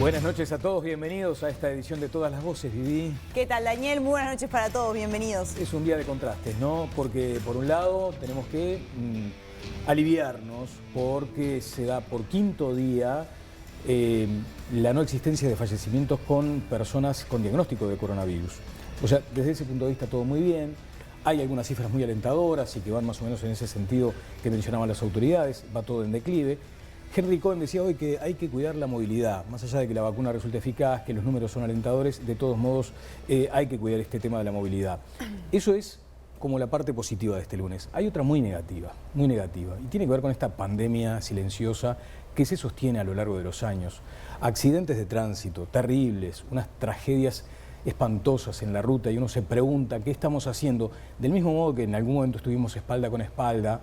Buenas noches a todos, bienvenidos a esta edición de Todas las Voces, Vivi. ¿Qué tal, Daniel? Muy buenas noches para todos, bienvenidos. Es un día de contrastes, ¿no? Porque por un lado tenemos que aliviarnos porque se da por quinto día la no existencia de fallecimientos con personas con diagnóstico de coronavirus. O sea, desde ese punto de vista todo muy bien. Hay algunas cifras muy alentadoras y que van más o menos en ese sentido que mencionaban las autoridades, va todo en declive. Henry Cohen decía hoy que hay que cuidar la movilidad, más allá de que la vacuna resulte eficaz, que los números son alentadores, de todos modos hay que cuidar este tema de la movilidad. Eso es como la parte positiva de este lunes. Hay otra muy negativa, y tiene que ver con esta pandemia silenciosa que se sostiene a lo largo de los años. Accidentes de tránsito terribles, unas tragedias espantosas en la ruta y uno se pregunta qué estamos haciendo, del mismo modo que en algún momento estuvimos espalda con espalda,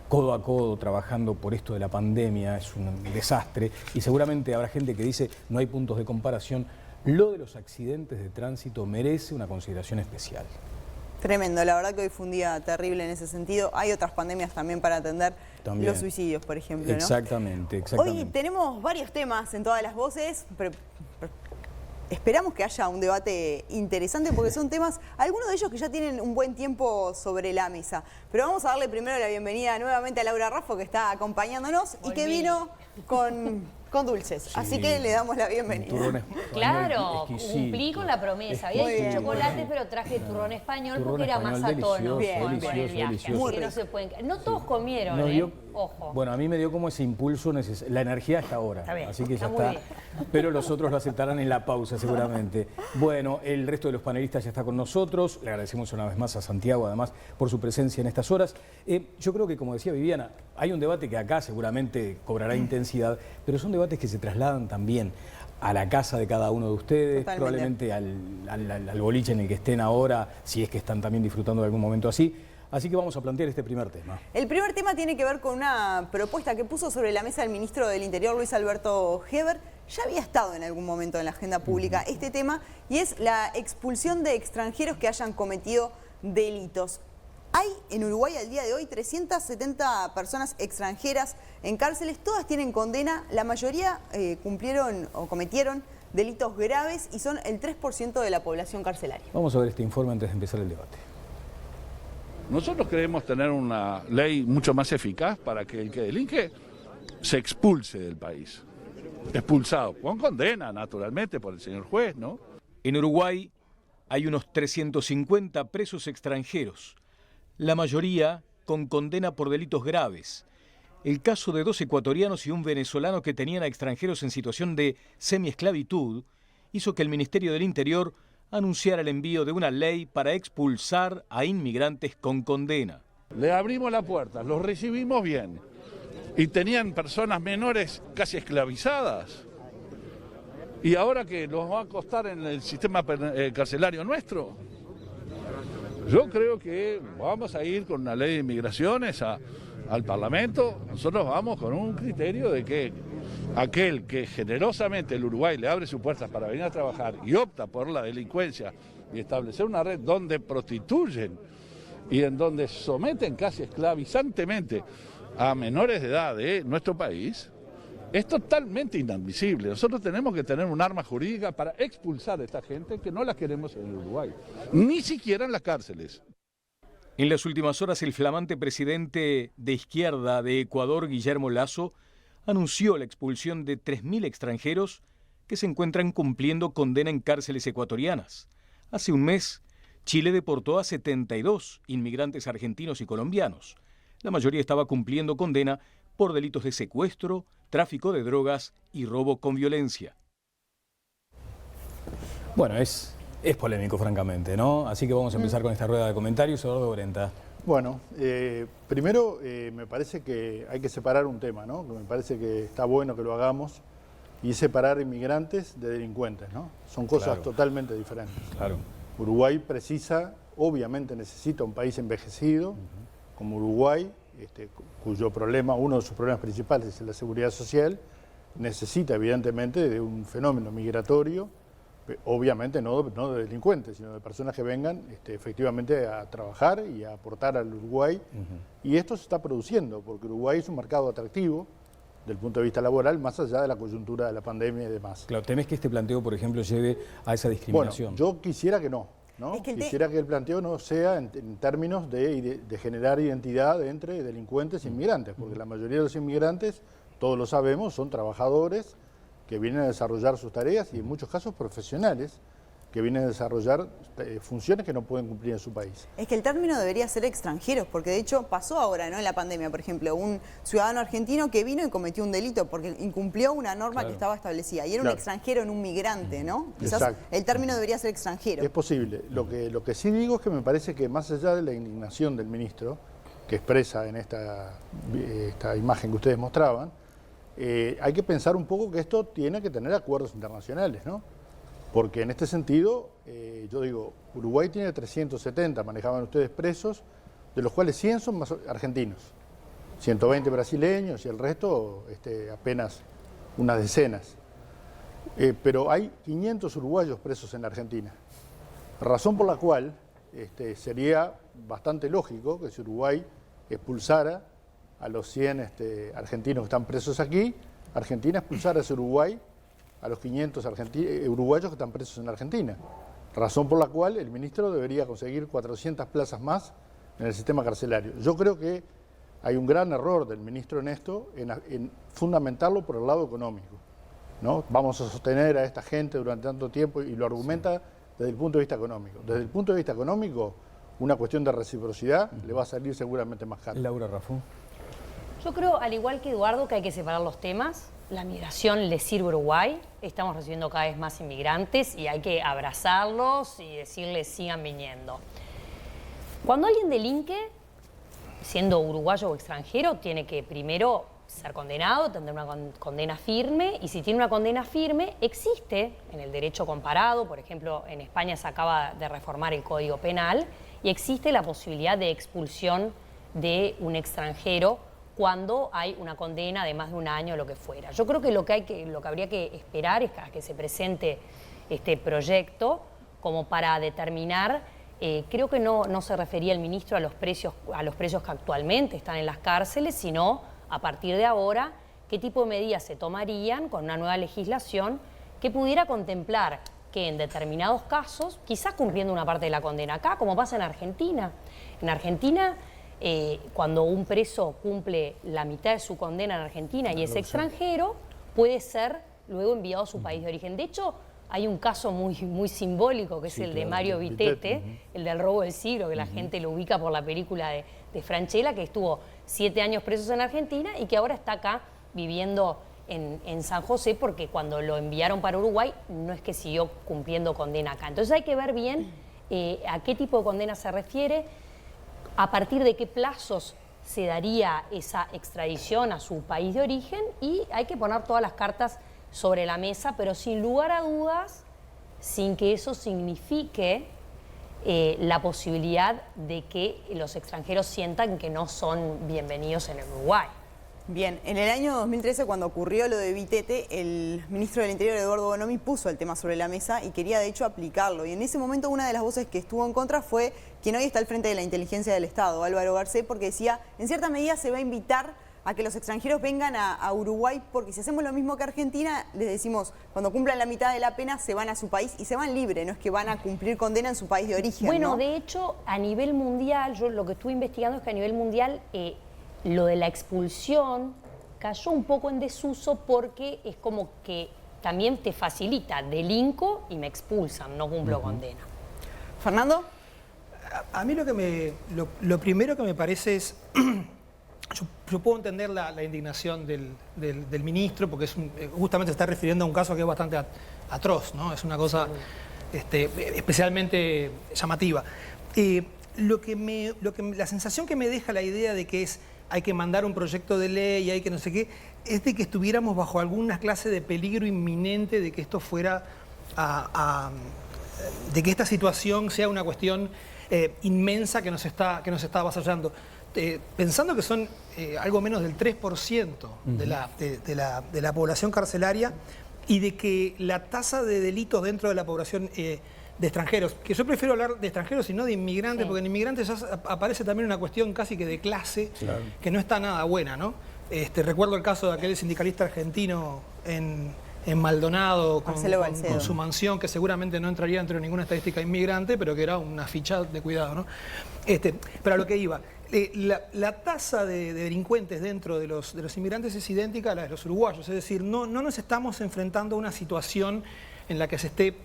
codo a codo, trabajando por esto de la pandemia, es un desastre, y seguramente habrá gente que dice no hay puntos de comparación. Lo de los accidentes de tránsito merece una consideración especial. Tremendo, la verdad que hoy fue un día terrible en ese sentido. Hay otras pandemias también para atender, también los suicidios, por ejemplo, ¿no? Exactamente. Hoy tenemos varios temas en Todas las Voces, pero esperamos que haya un debate interesante porque son temas, algunos de ellos que ya tienen un buen tiempo sobre la mesa. Pero vamos a darle primero la bienvenida nuevamente a Laura Raffo, que está acompañándonos y que vino con dulces. Sí. Así que le damos la bienvenida. Claro, cumplí con la promesa. Había dicho chocolate, pero traje turrón español porque era más a tono con el viaje. Así que no se pueden... No todos comieron, ojo. Bueno, a mí me dio como ese impulso, la energía hasta ahora. Está bien, así que ya está. Pero los otros lo aceptarán en la pausa seguramente. Bueno, el resto de los panelistas ya está con nosotros. Le agradecemos una vez más a Santiago, además, por su presencia en estas horas. Yo creo que, como decía Viviana, hay un debate que acá seguramente cobrará intensidad, pero son debates que se trasladan también a la casa de cada uno de ustedes, probablemente al boliche en el que estén ahora, si es que están también disfrutando de algún momento así. Así que vamos a plantear este primer tema. El primer tema tiene que ver con una propuesta que puso sobre la mesa el ministro del Interior, Luis Alberto Heber. Ya había estado en algún momento en la agenda pública este tema, y es la expulsión de extranjeros que hayan cometido delitos. Hay en Uruguay al día de hoy 370 personas extranjeras en cárceles, todas tienen condena, la mayoría cumplieron o cometieron delitos graves y son el 3% de la población carcelaria. Vamos a ver este informe antes de empezar el debate. Nosotros queremos tener una ley mucho más eficaz para que el que delinque se expulse del país. Expulsado, con condena, naturalmente, por el señor juez, ¿no? En Uruguay hay unos 350 presos extranjeros, la mayoría con condena por delitos graves. El caso de 2 ecuatorianos y un venezolano que tenían a extranjeros en situación de semiesclavitud hizo que el Ministerio del Interior anunciara el envío de una ley para expulsar a inmigrantes con condena. Le abrimos la puerta, los recibimos bien y tenían personas menores casi esclavizadas. ¿Y ahora qué? ¿Los va a costar en el sistema carcelario nuestro? Yo creo que vamos a ir con una ley de inmigraciones al Parlamento. Nosotros vamos con un criterio de que aquel que generosamente el Uruguay le abre sus puertas para venir a trabajar y opta por la delincuencia y establecer una red donde prostituyen y en donde someten casi esclavizantemente a menores de edad de nuestro país, es totalmente inadmisible. Nosotros tenemos que tener un arma jurídica para expulsar a esta gente que no la queremos en el Uruguay, ni siquiera en las cárceles. En las últimas horas, el flamante presidente de izquierda de Ecuador, Guillermo Lasso, anunció la expulsión de 3.000 extranjeros que se encuentran cumpliendo condena en cárceles ecuatorianas. Hace un mes, Chile deportó a 72 inmigrantes argentinos y colombianos. La mayoría estaba cumpliendo condena por delitos de secuestro, tráfico de drogas y robo con violencia. Bueno, es polémico, francamente, ¿no? Así que vamos a empezar con esta rueda de comentarios. Eduardo Brenta. Bueno, primero me parece que hay que separar un tema, ¿no? Que me parece que está bueno que lo hagamos, y es separar inmigrantes de delincuentes, ¿no? Son cosas totalmente diferentes. Claro. Uruguay precisa, obviamente necesita un país envejecido, como Uruguay, cuyo problema, uno de sus problemas principales es la seguridad social, necesita evidentemente de un fenómeno migratorio, obviamente no de delincuentes, sino de personas que vengan efectivamente a trabajar y a aportar al Uruguay. Y esto se está produciendo, porque Uruguay es un mercado atractivo del punto de vista laboral, más allá de la coyuntura de la pandemia y demás. Claro, ¿temés que este planteo, por ejemplo, lleve a esa discriminación? Bueno, yo quisiera que no. Quisiera que el planteo no sea en términos de generar identidad entre delincuentes e inmigrantes, porque la mayoría de los inmigrantes, todos lo sabemos, son trabajadores que vienen a desarrollar sus tareas y en muchos casos profesionales que vienen a desarrollar funciones que no pueden cumplir en su país. Es que el término debería ser extranjeros, porque de hecho pasó ahora, ¿no? En la pandemia, por ejemplo, un ciudadano argentino que vino y cometió un delito porque incumplió una norma que estaba establecida y era un extranjero en un migrante, ¿no? Quizás el término debería ser extranjero. Es posible. Lo que sí digo es que me parece que más allá de la indignación del ministro, que expresa en esta imagen que ustedes mostraban, hay que pensar un poco que esto tiene que tener acuerdos internacionales, ¿no? Porque en este sentido, yo digo, Uruguay tiene 370, manejaban ustedes presos, de los cuales 100 son más argentinos, 120 brasileños y el resto apenas unas decenas. Pero hay 500 uruguayos presos en la Argentina, razón por la cual sería bastante lógico que si Uruguay expulsara a los 100 argentinos que están presos aquí, Argentina expulsara a ese Uruguay a los 500 uruguayos que están presos en la Argentina. Razón por la cual el ministro debería conseguir 400 plazas más en el sistema carcelario. Yo creo que hay un gran error del ministro en esto, en fundamentarlo por el lado económico, ¿no? Vamos a sostener a esta gente durante tanto tiempo y lo argumenta desde el punto de vista económico. Desde el punto de vista económico, una cuestión de reciprocidad le va a salir seguramente más caro. Laura Rafú. Yo creo, al igual que Eduardo, que hay que separar los temas. La migración le sirve a Uruguay, estamos recibiendo cada vez más inmigrantes y hay que abrazarlos y decirles sigan viniendo. Cuando alguien delinque, siendo uruguayo o extranjero, tiene que primero ser condenado, tener una condena firme, y si tiene una condena firme, existe en el derecho comparado, por ejemplo, en España se acaba de reformar el Código Penal, y existe la posibilidad de expulsión de un extranjero cuando hay una condena de más de un año o lo que fuera. Yo creo que lo que habría que esperar es a que se presente este proyecto como para determinar, creo que no se refería el ministro a los presos que actualmente están en las cárceles, sino a partir de ahora qué tipo de medidas se tomarían con una nueva legislación que pudiera contemplar que en determinados casos, quizás cumpliendo una parte de la condena acá, como pasa en Argentina. En Argentina, cuando un preso cumple la mitad de su condena en Argentina y es extranjero, puede ser luego enviado a su país de origen. De hecho, hay un caso muy simbólico, que es el de Mario Vittete, el del robo del siglo, que la gente lo ubica por la película de Francella, que estuvo 7 años presos en Argentina y que ahora está acá viviendo en San José, porque cuando lo enviaron para Uruguay no es que siguió cumpliendo condena acá. Entonces hay que ver bien a qué tipo de condena se refiere, a partir de qué plazos se daría esa extradición a su país de origen, y hay que poner todas las cartas sobre la mesa, pero sin lugar a dudas, sin que eso signifique la posibilidad de que los extranjeros sientan que no son bienvenidos en el Uruguay. Bien, en el año 2013, cuando ocurrió lo de Vittete, el ministro del Interior, Eduardo Bonomi, puso el tema sobre la mesa y quería de hecho aplicarlo. Y en ese momento una de las voces que estuvo en contra fue quien hoy está al frente de la inteligencia del Estado, Álvaro Garcés, porque decía, en cierta medida se va a invitar a que los extranjeros vengan a Uruguay, porque si hacemos lo mismo que Argentina, les decimos, cuando cumplan la mitad de la pena se van a su país y se van libre, no es que van a cumplir condena en su país de origen. Bueno, ¿no? De hecho, a nivel mundial, yo lo que estuve investigando es que a nivel mundial lo de la expulsión cayó un poco en desuso, porque es como que también te facilita, delinco y me expulsan, no cumplo condena. ¿Fernando? A mí lo primero que me parece es, yo puedo entender la indignación del ministro, porque justamente se está refiriendo a un caso que es bastante atroz, ¿no? Es una cosa especialmente llamativa. La sensación que me deja la idea de que hay que mandar un proyecto de ley, hay que no sé qué, es de que estuviéramos bajo alguna clase de peligro inminente de que esto fuera de que esta situación sea una cuestión inmensa que nos está avasallando. Pensando que son algo menos del 3% de la población carcelaria, y de que la tasa de delitos dentro de la población de extranjeros, que yo prefiero hablar de extranjeros y no de inmigrantes, porque en inmigrantes ya aparece también una cuestión casi que de clase, que no está nada buena, ¿no? Recuerdo el caso de aquel sindicalista argentino en Maldonado con su mansión, que seguramente no entraría dentro de ninguna estadística inmigrante, pero que era una ficha de cuidado, ¿no? Pero a lo que iba, la tasa de delincuentes dentro de los inmigrantes es idéntica a la de los uruguayos, es decir, no nos estamos enfrentando a una situación en la que se esté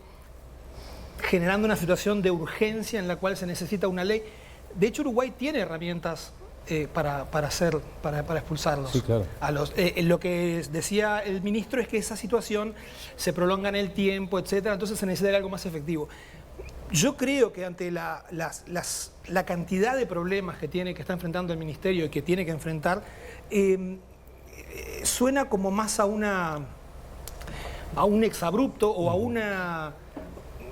generando una situación de urgencia en la cual se necesita una ley. De hecho, Uruguay tiene herramientas para expulsarlos. Sí, claro. Lo que decía el ministro es que esa situación se prolonga en el tiempo, etcétera, entonces se necesita algo más efectivo. Yo creo que ante la cantidad de problemas que está enfrentando el ministerio y que tiene que enfrentar, suena como más a un exabrupto o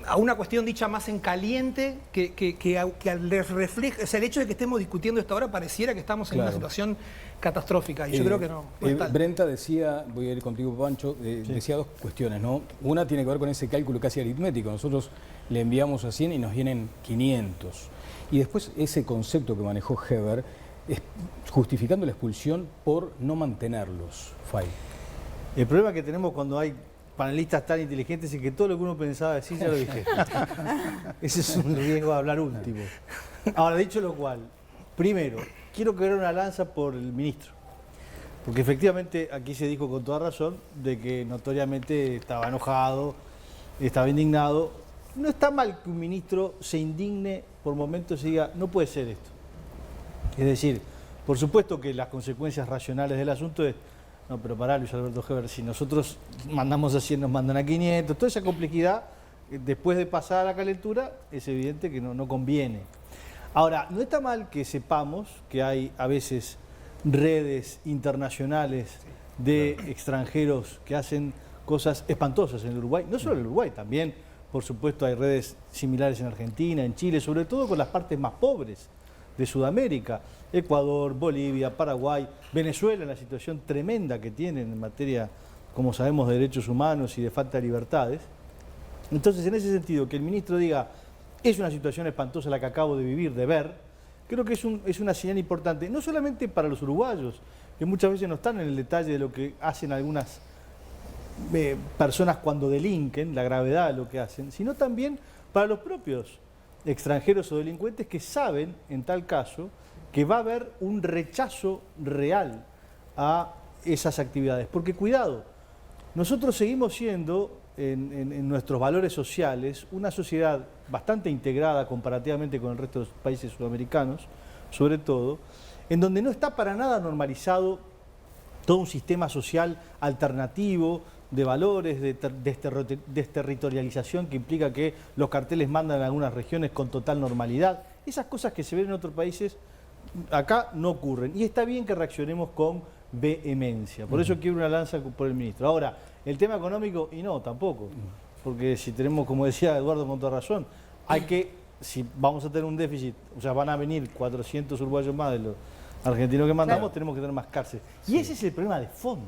a una cuestión dicha más en caliente que al reflejo, o sea, el hecho de que estemos discutiendo esto ahora pareciera que estamos en una situación catastrófica, y yo creo que no es tal. Brenta decía, voy a ir contigo, Pancho, decía dos cuestiones, ¿no? Una tiene que ver con ese cálculo casi aritmético. Nosotros le enviamos a 100 y nos vienen 500. Y después ese concepto que manejó Heber es justificando la expulsión por no mantenerlos, Fay. El problema que tenemos cuando hay panelistas tan inteligentes es que todo lo que uno pensaba decir ya lo dije. Ese es un riesgo de hablar último. Ahora, dicho lo cual, primero, quiero quebrar una lanza por el ministro. Porque efectivamente aquí se dijo con toda razón de que notoriamente estaba enojado, estaba indignado. No está mal que un ministro se indigne por momentos y diga, no puede ser esto. Es decir, por supuesto que las consecuencias racionales del asunto es, no, pero pará, Luis Alberto Heber, si nosotros mandamos a 100, nos mandan a 500, toda esa complejidad, después de pasar a la calentura, es evidente que no conviene. Ahora, no está mal que sepamos que hay a veces redes internacionales de extranjeros que hacen cosas espantosas en el Uruguay, no solo en el Uruguay, también, por supuesto, hay redes similares en Argentina, en Chile, sobre todo con las partes más pobres de Sudamérica, Ecuador, Bolivia, Paraguay, Venezuela, la situación tremenda que tienen en materia, como sabemos, de derechos humanos y de falta de libertades. Entonces, en ese sentido, que el ministro diga, es una situación espantosa la que acabo de vivir, de ver, creo que es una señal importante, no solamente para los uruguayos, que muchas veces no están en el detalle de lo que hacen algunas personas cuando delinquen, la gravedad de lo que hacen, sino también para los propios extranjeros o delincuentes que saben, en tal caso, que va a haber un rechazo real a esas actividades. Porque cuidado, nosotros seguimos siendo, en nuestros valores sociales, una sociedad bastante integrada comparativamente con el resto de los países sudamericanos, sobre todo, en donde no está para nada normalizado todo un sistema social alternativo, de valores, de desterritorialización que implica que los carteles mandan a algunas regiones con total normalidad. Esas cosas que se ven en otros países, acá no ocurren. Y está bien que reaccionemos con vehemencia. Por eso quiero una lanza por el ministro. Ahora, el tema económico, y no, tampoco. Porque si tenemos, como decía Eduardo con toda razón, hay que, si vamos a tener un déficit, o sea, van a venir 400 uruguayos más de los argentinos que mandamos, tenemos que tener más cárceles. Y ese es el problema de fondo.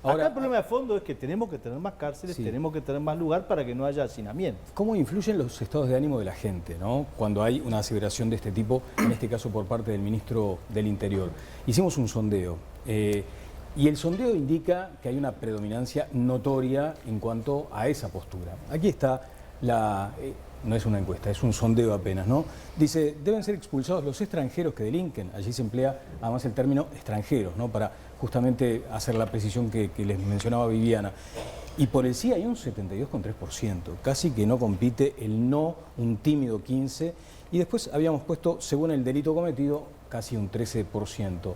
Ahora, acá el problema de fondo es que tenemos que tener más cárceles, tenemos que tener más lugar para que no haya hacinamiento. ¿Cómo influyen los estados de ánimo de la gente, ¿no? Cuando hay una aseveración de este tipo, en este caso por parte del ministro del Interior? Hicimos un sondeo y el sondeo indica que hay una predominancia notoria en cuanto a esa postura. Aquí está no es una encuesta, es un sondeo apenas, ¿no? Dice, deben ser expulsados los extranjeros que delinquen. Allí se emplea además el término extranjeros, ¿no? Para justamente hacer la precisión que les mencionaba Viviana. Y por el sí hay un 72,3%, casi que no compite el no, un tímido 15%. Y después habíamos puesto, según el delito cometido, casi un 13%.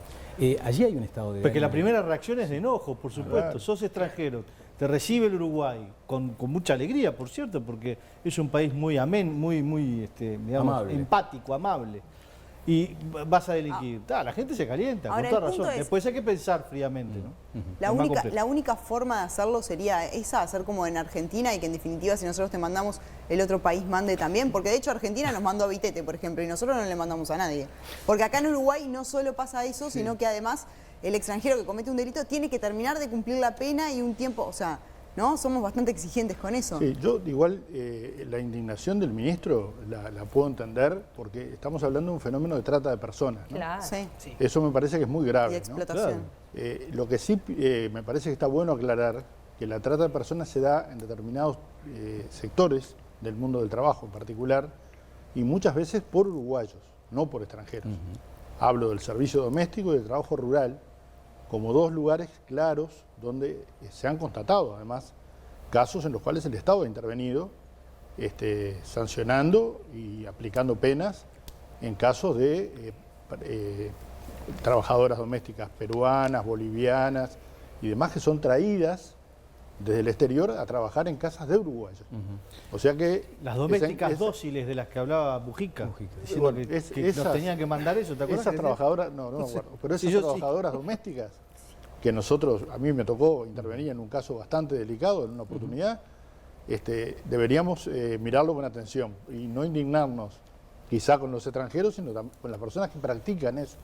Allí hay un estado de... Porque la primera reacción es de enojo, por supuesto. Sos extranjero, te recibe el Uruguay con mucha alegría, por cierto, porque es un país muy amén, muy digamos, amable, empático, amable. Y vas a delinquir. La gente se calienta, con toda razón. Después hay que pensar fríamente, ¿no? La única forma de hacerlo sería esa, hacer como en Argentina, y que en definitiva si nosotros te mandamos, el otro país mande también, porque de hecho Argentina nos mandó a Vitete, por ejemplo, y nosotros no le mandamos a nadie. Porque acá en Uruguay no solo pasa eso, sino que además el extranjero que comete un delito tiene que terminar de cumplir la pena y un tiempo, o sea, ¿no? Somos bastante exigentes con eso. Sí, yo igual la indignación del ministro la puedo entender porque estamos hablando de un fenómeno de trata de personas, ¿no? Claro. Sí. Eso me parece que es muy grave, Y ¿no? explotación. Lo que sí me parece que está bueno aclarar que la trata de personas se da en determinados sectores del mundo del trabajo en particular y muchas veces por uruguayos, no por extranjeros. Hablo del servicio doméstico y del trabajo rural como dos lugares claros donde se han constatado además casos en los cuales el Estado ha intervenido sancionando y aplicando penas en casos de trabajadoras domésticas peruanas, bolivianas y demás que son traídas desde el exterior a trabajar en casas de uruguayos. O sea que... Las domésticas dóciles de las que hablaba Mujica, diciendo bueno, que nos tenían que mandar eso, ¿te acuerdas? Esas trabajadoras, no me acuerdo, pero esas trabajadoras domésticas que nosotros, a mí me tocó intervenir en un caso bastante delicado, en una oportunidad, deberíamos mirarlo con atención y no indignarnos quizá con los extranjeros, sino con las personas que practican eso,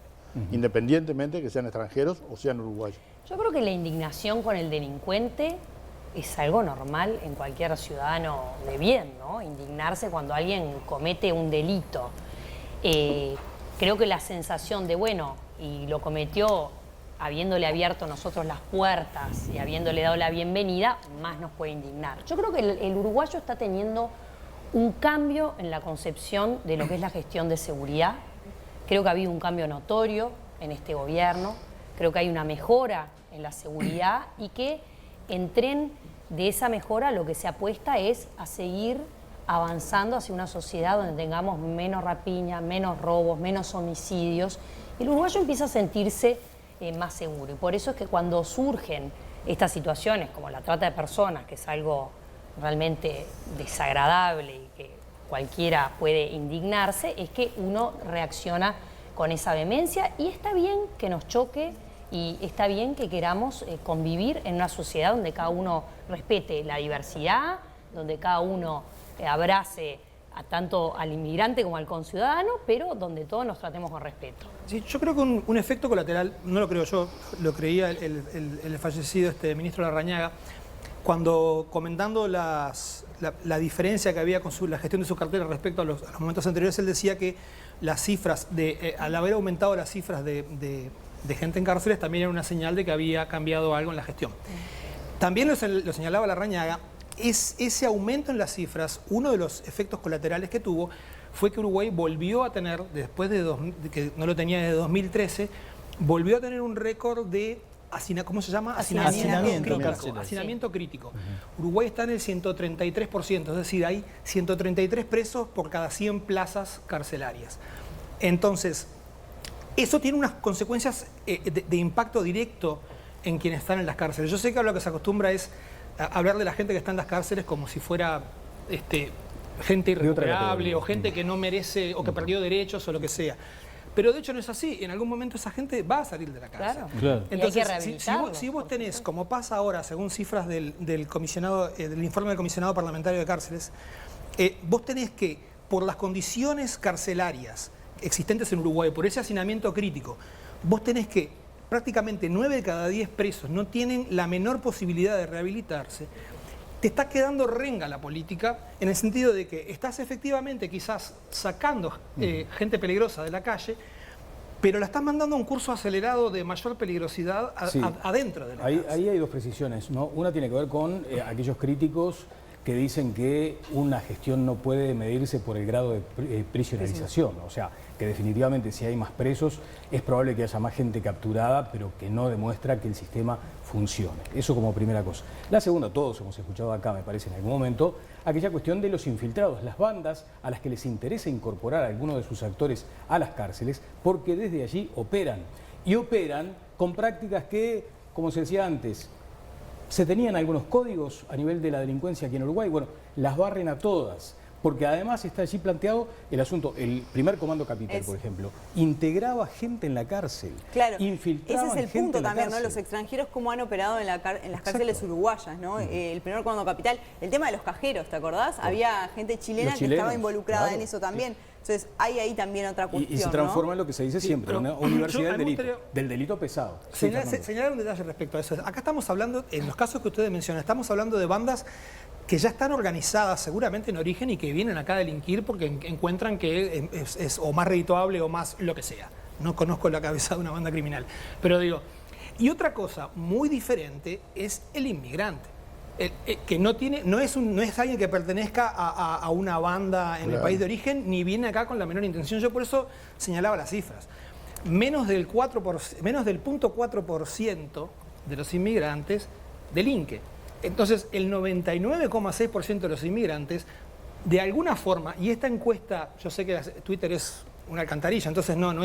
independientemente que sean extranjeros o sean uruguayos. Yo creo que la indignación con el delincuente es algo normal en cualquier ciudadano de bien, ¿no? Indignarse cuando alguien comete un delito. Creo que la sensación de, bueno, y lo cometió habiéndole abierto nosotros las puertas y habiéndole dado la bienvenida, más nos puede indignar. Yo creo que el uruguayo está teniendo un cambio en la concepción de lo que es la gestión de seguridad. Creo que ha habido un cambio notorio en este gobierno. Creo que hay una mejora en la seguridad y que en tren de esa mejora lo que se apuesta es a seguir avanzando hacia una sociedad donde tengamos menos rapiña, menos robos, menos homicidios. El uruguayo empieza a sentirse más seguro y por eso es que cuando surgen estas situaciones como la trata de personas, que es algo realmente desagradable y que cualquiera puede indignarse, es que uno reacciona con esa vehemencia y está bien que nos choque y está bien que queramos convivir en una sociedad donde cada uno respete la diversidad, donde cada uno abrace tanto al inmigrante como al conciudadano, pero donde todos nos tratemos con respeto. Sí, yo creo que un efecto colateral, no lo creo yo, lo creía el fallecido ministro Larrañaga, cuando comentando la diferencia que había con la gestión de su cartera respecto a los momentos anteriores, él decía que las cifras, al haber aumentado las cifras de gente en cárceles, también era una señal de que había cambiado algo en la gestión. También lo señalaba Larrañaga, ese aumento en las cifras, uno de los efectos colaterales que tuvo fue que Uruguay volvió a tener, después de que no lo tenía desde 2013, volvió a tener un récord de ¿cómo se llama? Hacinamiento crítico. Uruguay está en el 133%, es decir, hay 133 presos por cada 100 plazas carcelarias. Entonces, eso tiene unas consecuencias de impacto directo en quienes están en las cárceles. Yo sé que lo que se acostumbra es hablar de la gente que está en las cárceles como si fuera gente irrecuperable o gente que no merece o que perdió derechos o lo que sea. Pero de hecho no es así. En algún momento esa gente va a salir de la cárcel. Claro. Entonces, si vos tenés, como pasa ahora, según cifras del comisionado, del informe del comisionado parlamentario de cárceles, vos tenés que, por las condiciones carcelarias existentes en Uruguay, por ese hacinamiento crítico, vos tenés que prácticamente 9 de cada 10 presos no tienen la menor posibilidad de rehabilitarse. Te está quedando renga la política en el sentido de que estás efectivamente quizás sacando gente peligrosa de la calle, pero la estás mandando a un curso acelerado de mayor peligrosidad adentro de la cárcel. Ahí hay dos precisiones, ¿no? Una tiene que ver con aquellos críticos que dicen que una gestión no puede medirse por el grado de prisionerización, o sea, que definitivamente si hay más presos es probable que haya más gente capturada, pero que no demuestra que el sistema funcione. Eso como primera cosa. La segunda, todos hemos escuchado acá, me parece, en algún momento, aquella cuestión de los infiltrados, las bandas a las que les interesa incorporar a alguno de sus actores a las cárceles, porque desde allí operan. Y operan con prácticas que, como se decía antes, se tenían algunos códigos a nivel de la delincuencia aquí en Uruguay, bueno, las barren a todas. Porque además está allí planteado el asunto, el primer comando capital, por ejemplo, integraba gente en la cárcel, infiltraba ese es el punto también, ¿no? Los extranjeros cómo han operado en las cárceles uruguayas, ¿no? El primer comando capital, el tema de los cajeros, ¿te acordás? Había gente chilena que estaba involucrada en eso también. Entonces hay ahí también otra cuestión, Y se transforma en lo que se dice siempre, pero una universidad a mí me gustaría- del delito pesado. Sí, Fernando. Señalar un detalle respecto a eso. Acá estamos hablando, en los casos que ustedes mencionan, estamos hablando de bandas que ya están organizadas seguramente en origen y que vienen acá a delinquir porque encuentran que es o más redituable o más lo que sea. No conozco la cabeza de una banda criminal. Pero digo, y otra cosa muy diferente es el inmigrante. Que no es alguien que pertenezca a una banda en el país de origen, ni viene acá con la menor intención. Yo por eso señalaba las cifras. Menos del 0.4% de los inmigrantes delinque. Entonces, el 99,6% de los inmigrantes, de alguna forma, y esta encuesta, yo sé que Twitter es una alcantarilla, entonces no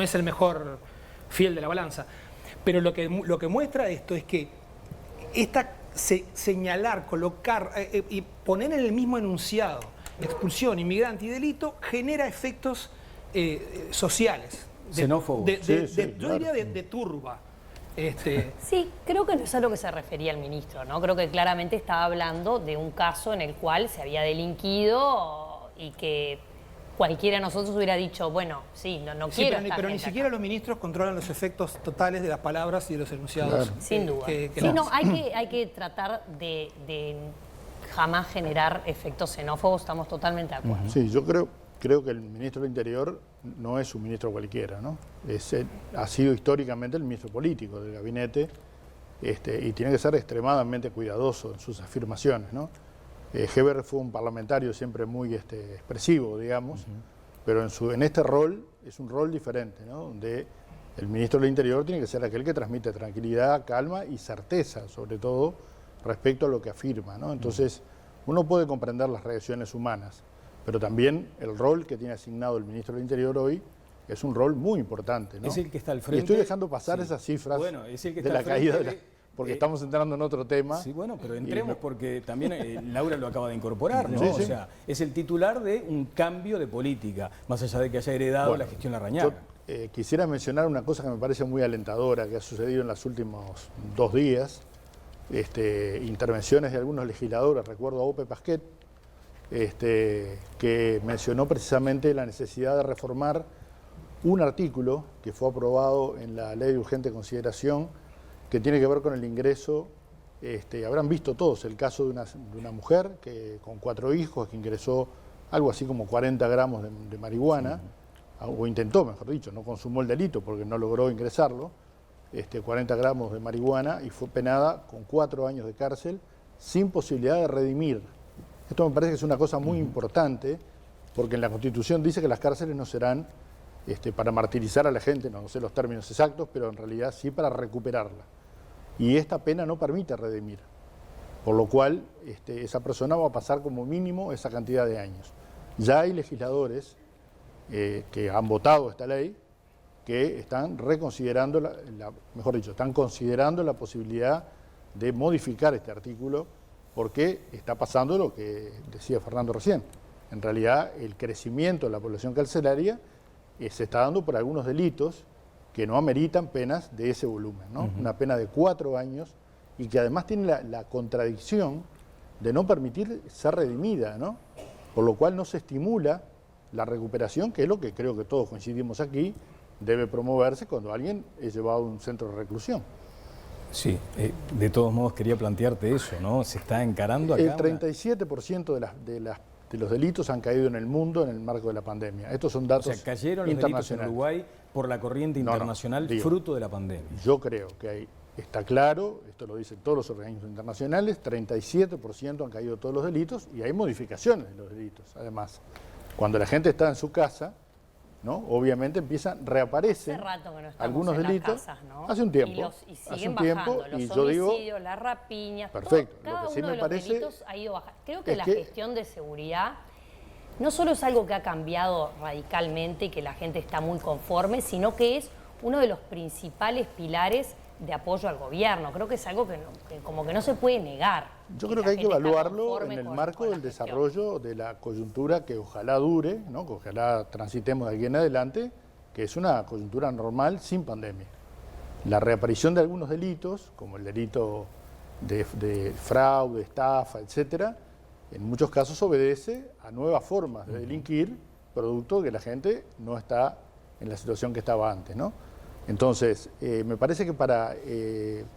es el mejor fiel de la balanza, pero lo que muestra esto es que señalar, colocar y poner en el mismo enunciado expulsión, inmigrante y delito genera efectos sociales. Xenófobos. Yo diría de turba. Sí, creo que no es a lo que se refería el ministro, ¿no? Creo que claramente estaba hablando de un caso en el cual se había delinquido y que cualquiera de nosotros hubiera dicho, bueno, sí, no Sí, quiero pero ni gente siquiera acá. los ministros controlan los efectos totales de las palabras y de los enunciados. Claro. Sin duda. que Sí, no. no, hay que tratar de jamás generar efectos xenófobos, estamos totalmente de acuerdo. Sí, yo creo que el ministro del Interior no es un ministro cualquiera, ¿no? Ha sido históricamente el ministro político del gabinete y tiene que ser extremadamente cuidadoso en sus afirmaciones, ¿no? Heber fue un parlamentario siempre muy expresivo, digamos, pero en este rol es un rol diferente, ¿no? Donde el ministro del Interior tiene que ser aquel que transmite tranquilidad, calma y certeza, sobre todo respecto a lo que afirma, ¿no? Entonces, uno puede comprender las reacciones humanas, pero también el rol que tiene asignado el ministro del Interior hoy es un rol muy importante, ¿no? Es el que está al frente. Y estoy dejando pasar Sí. esas cifras Bueno, es el que de está la al frente caída de porque estamos entrando en otro tema. Sí, bueno, pero Y entremos porque también Laura lo acaba de incorporar, ¿no? Sí, sí. O sea, es el titular de un cambio de política, más allá de que haya heredado Bueno, la gestión Larrañaga. yo, quisiera mencionar una cosa que me parece muy alentadora que ha sucedido en los últimos 2 días. Intervenciones de algunos legisladores, recuerdo a Ope Pasquet, que mencionó precisamente la necesidad de reformar un artículo que fue aprobado en la Ley de Urgente Consideración, que tiene que ver con el ingreso. Habrán visto todos el caso de una mujer que con 4 hijos que ingresó algo así como 40 gramos de marihuana, o intentó, mejor dicho, no consumó el delito porque no logró ingresarlo, 40 gramos de marihuana, y fue penada con 4 años de cárcel sin posibilidad de redimir. Esto me parece que es una cosa muy importante, porque en la Constitución dice que las cárceles no serán para martirizar a la gente, no sé los términos exactos, pero en realidad sí para recuperarla. Y esta pena no permite redimir, por lo cual esa persona va a pasar como mínimo esa cantidad de años. Ya hay legisladores que han votado esta ley que están reconsiderando, mejor dicho, están considerando la posibilidad de modificar este artículo, porque está pasando lo que decía Fernando recién. En realidad, el crecimiento de la población carcelaria se está dando por algunos delitos que no ameritan penas de ese volumen, ¿no? Una pena de 4 años y que además tiene la contradicción de no permitir ser redimida, ¿no? Por lo cual no se estimula la recuperación, que es lo que creo que todos coincidimos aquí, debe promoverse cuando alguien es llevado a un centro de reclusión. Sí, de todos modos quería plantearte eso, ¿no? Se está encarando acá. El 37% de los delitos han caído en el mundo en el marco de la pandemia. Estos son datos O sea, cayeron los delitos en Uruguay por la corriente internacional digo, fruto de la pandemia. Yo creo que está claro, esto lo dicen todos los organismos internacionales, 37% han caído todos los delitos y hay modificaciones de los delitos. Además, cuando la gente está en su casa, ¿no? Obviamente reaparecen Hace rato que no estamos algunos en las delitos. casas, ¿no? Hace un tiempo. Y hace siguen un tiempo, bajando. Los y yo digo, homicidios, las rapiñas, perfecto. cada Lo que sí uno me de los parece delitos ha ido bajando. Creo que es la que- gestión de seguridad no solo es algo que ha cambiado radicalmente y que la gente está muy conforme, sino que es uno de los principales pilares de apoyo al gobierno. Creo que es algo que como que no se puede negar. Yo creo la que hay que gente está evaluarlo conforme en el con marco la del gestión. desarrollo de la coyuntura que ojalá dure, ¿no? Que ojalá transitemos de aquí en adelante, que es una coyuntura normal sin pandemia. La reaparición de algunos delitos, como el delito de fraude, estafa, etcétera, en muchos casos obedece a nuevas formas de delinquir producto de que la gente no está en la situación que estaba antes, ¿no? Entonces, me parece que para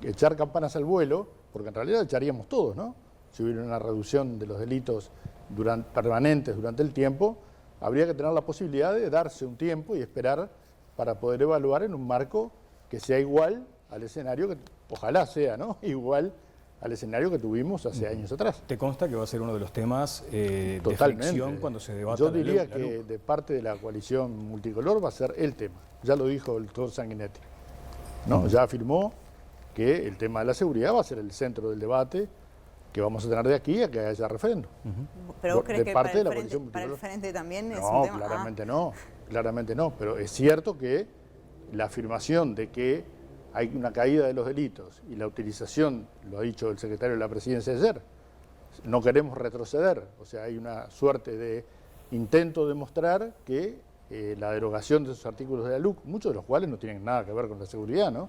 echar campanas al vuelo, porque en realidad echaríamos todos, ¿no? Si hubiera una reducción de los delitos permanentes durante el tiempo, habría que tener la posibilidad de darse un tiempo y esperar para poder evaluar en un marco que sea igual al escenario, que ojalá sea, ¿no?, igual al escenario que tuvimos hace años atrás. ¿Te consta que va a ser uno de los temas de Totalmente. fricción cuando se debata? Yo diría que de parte de la coalición multicolor va a ser el tema. Ya lo dijo el doctor Sanguinetti, ¿no? Ya afirmó que el tema de la seguridad va a ser el centro del debate que vamos a tener de aquí a que haya referendo. ¿Pero vos crees De que parte de la para coalición el multicolor. frente también es No, un tema? claramente no. Pero es cierto que la afirmación de que hay una caída de los delitos y la utilización, lo ha dicho el secretario de la Presidencia ayer, no queremos retroceder. O sea, hay una suerte de intento de mostrar que la derogación de esos artículos de la LUC, muchos de los cuales no tienen nada que ver con la seguridad, ¿no?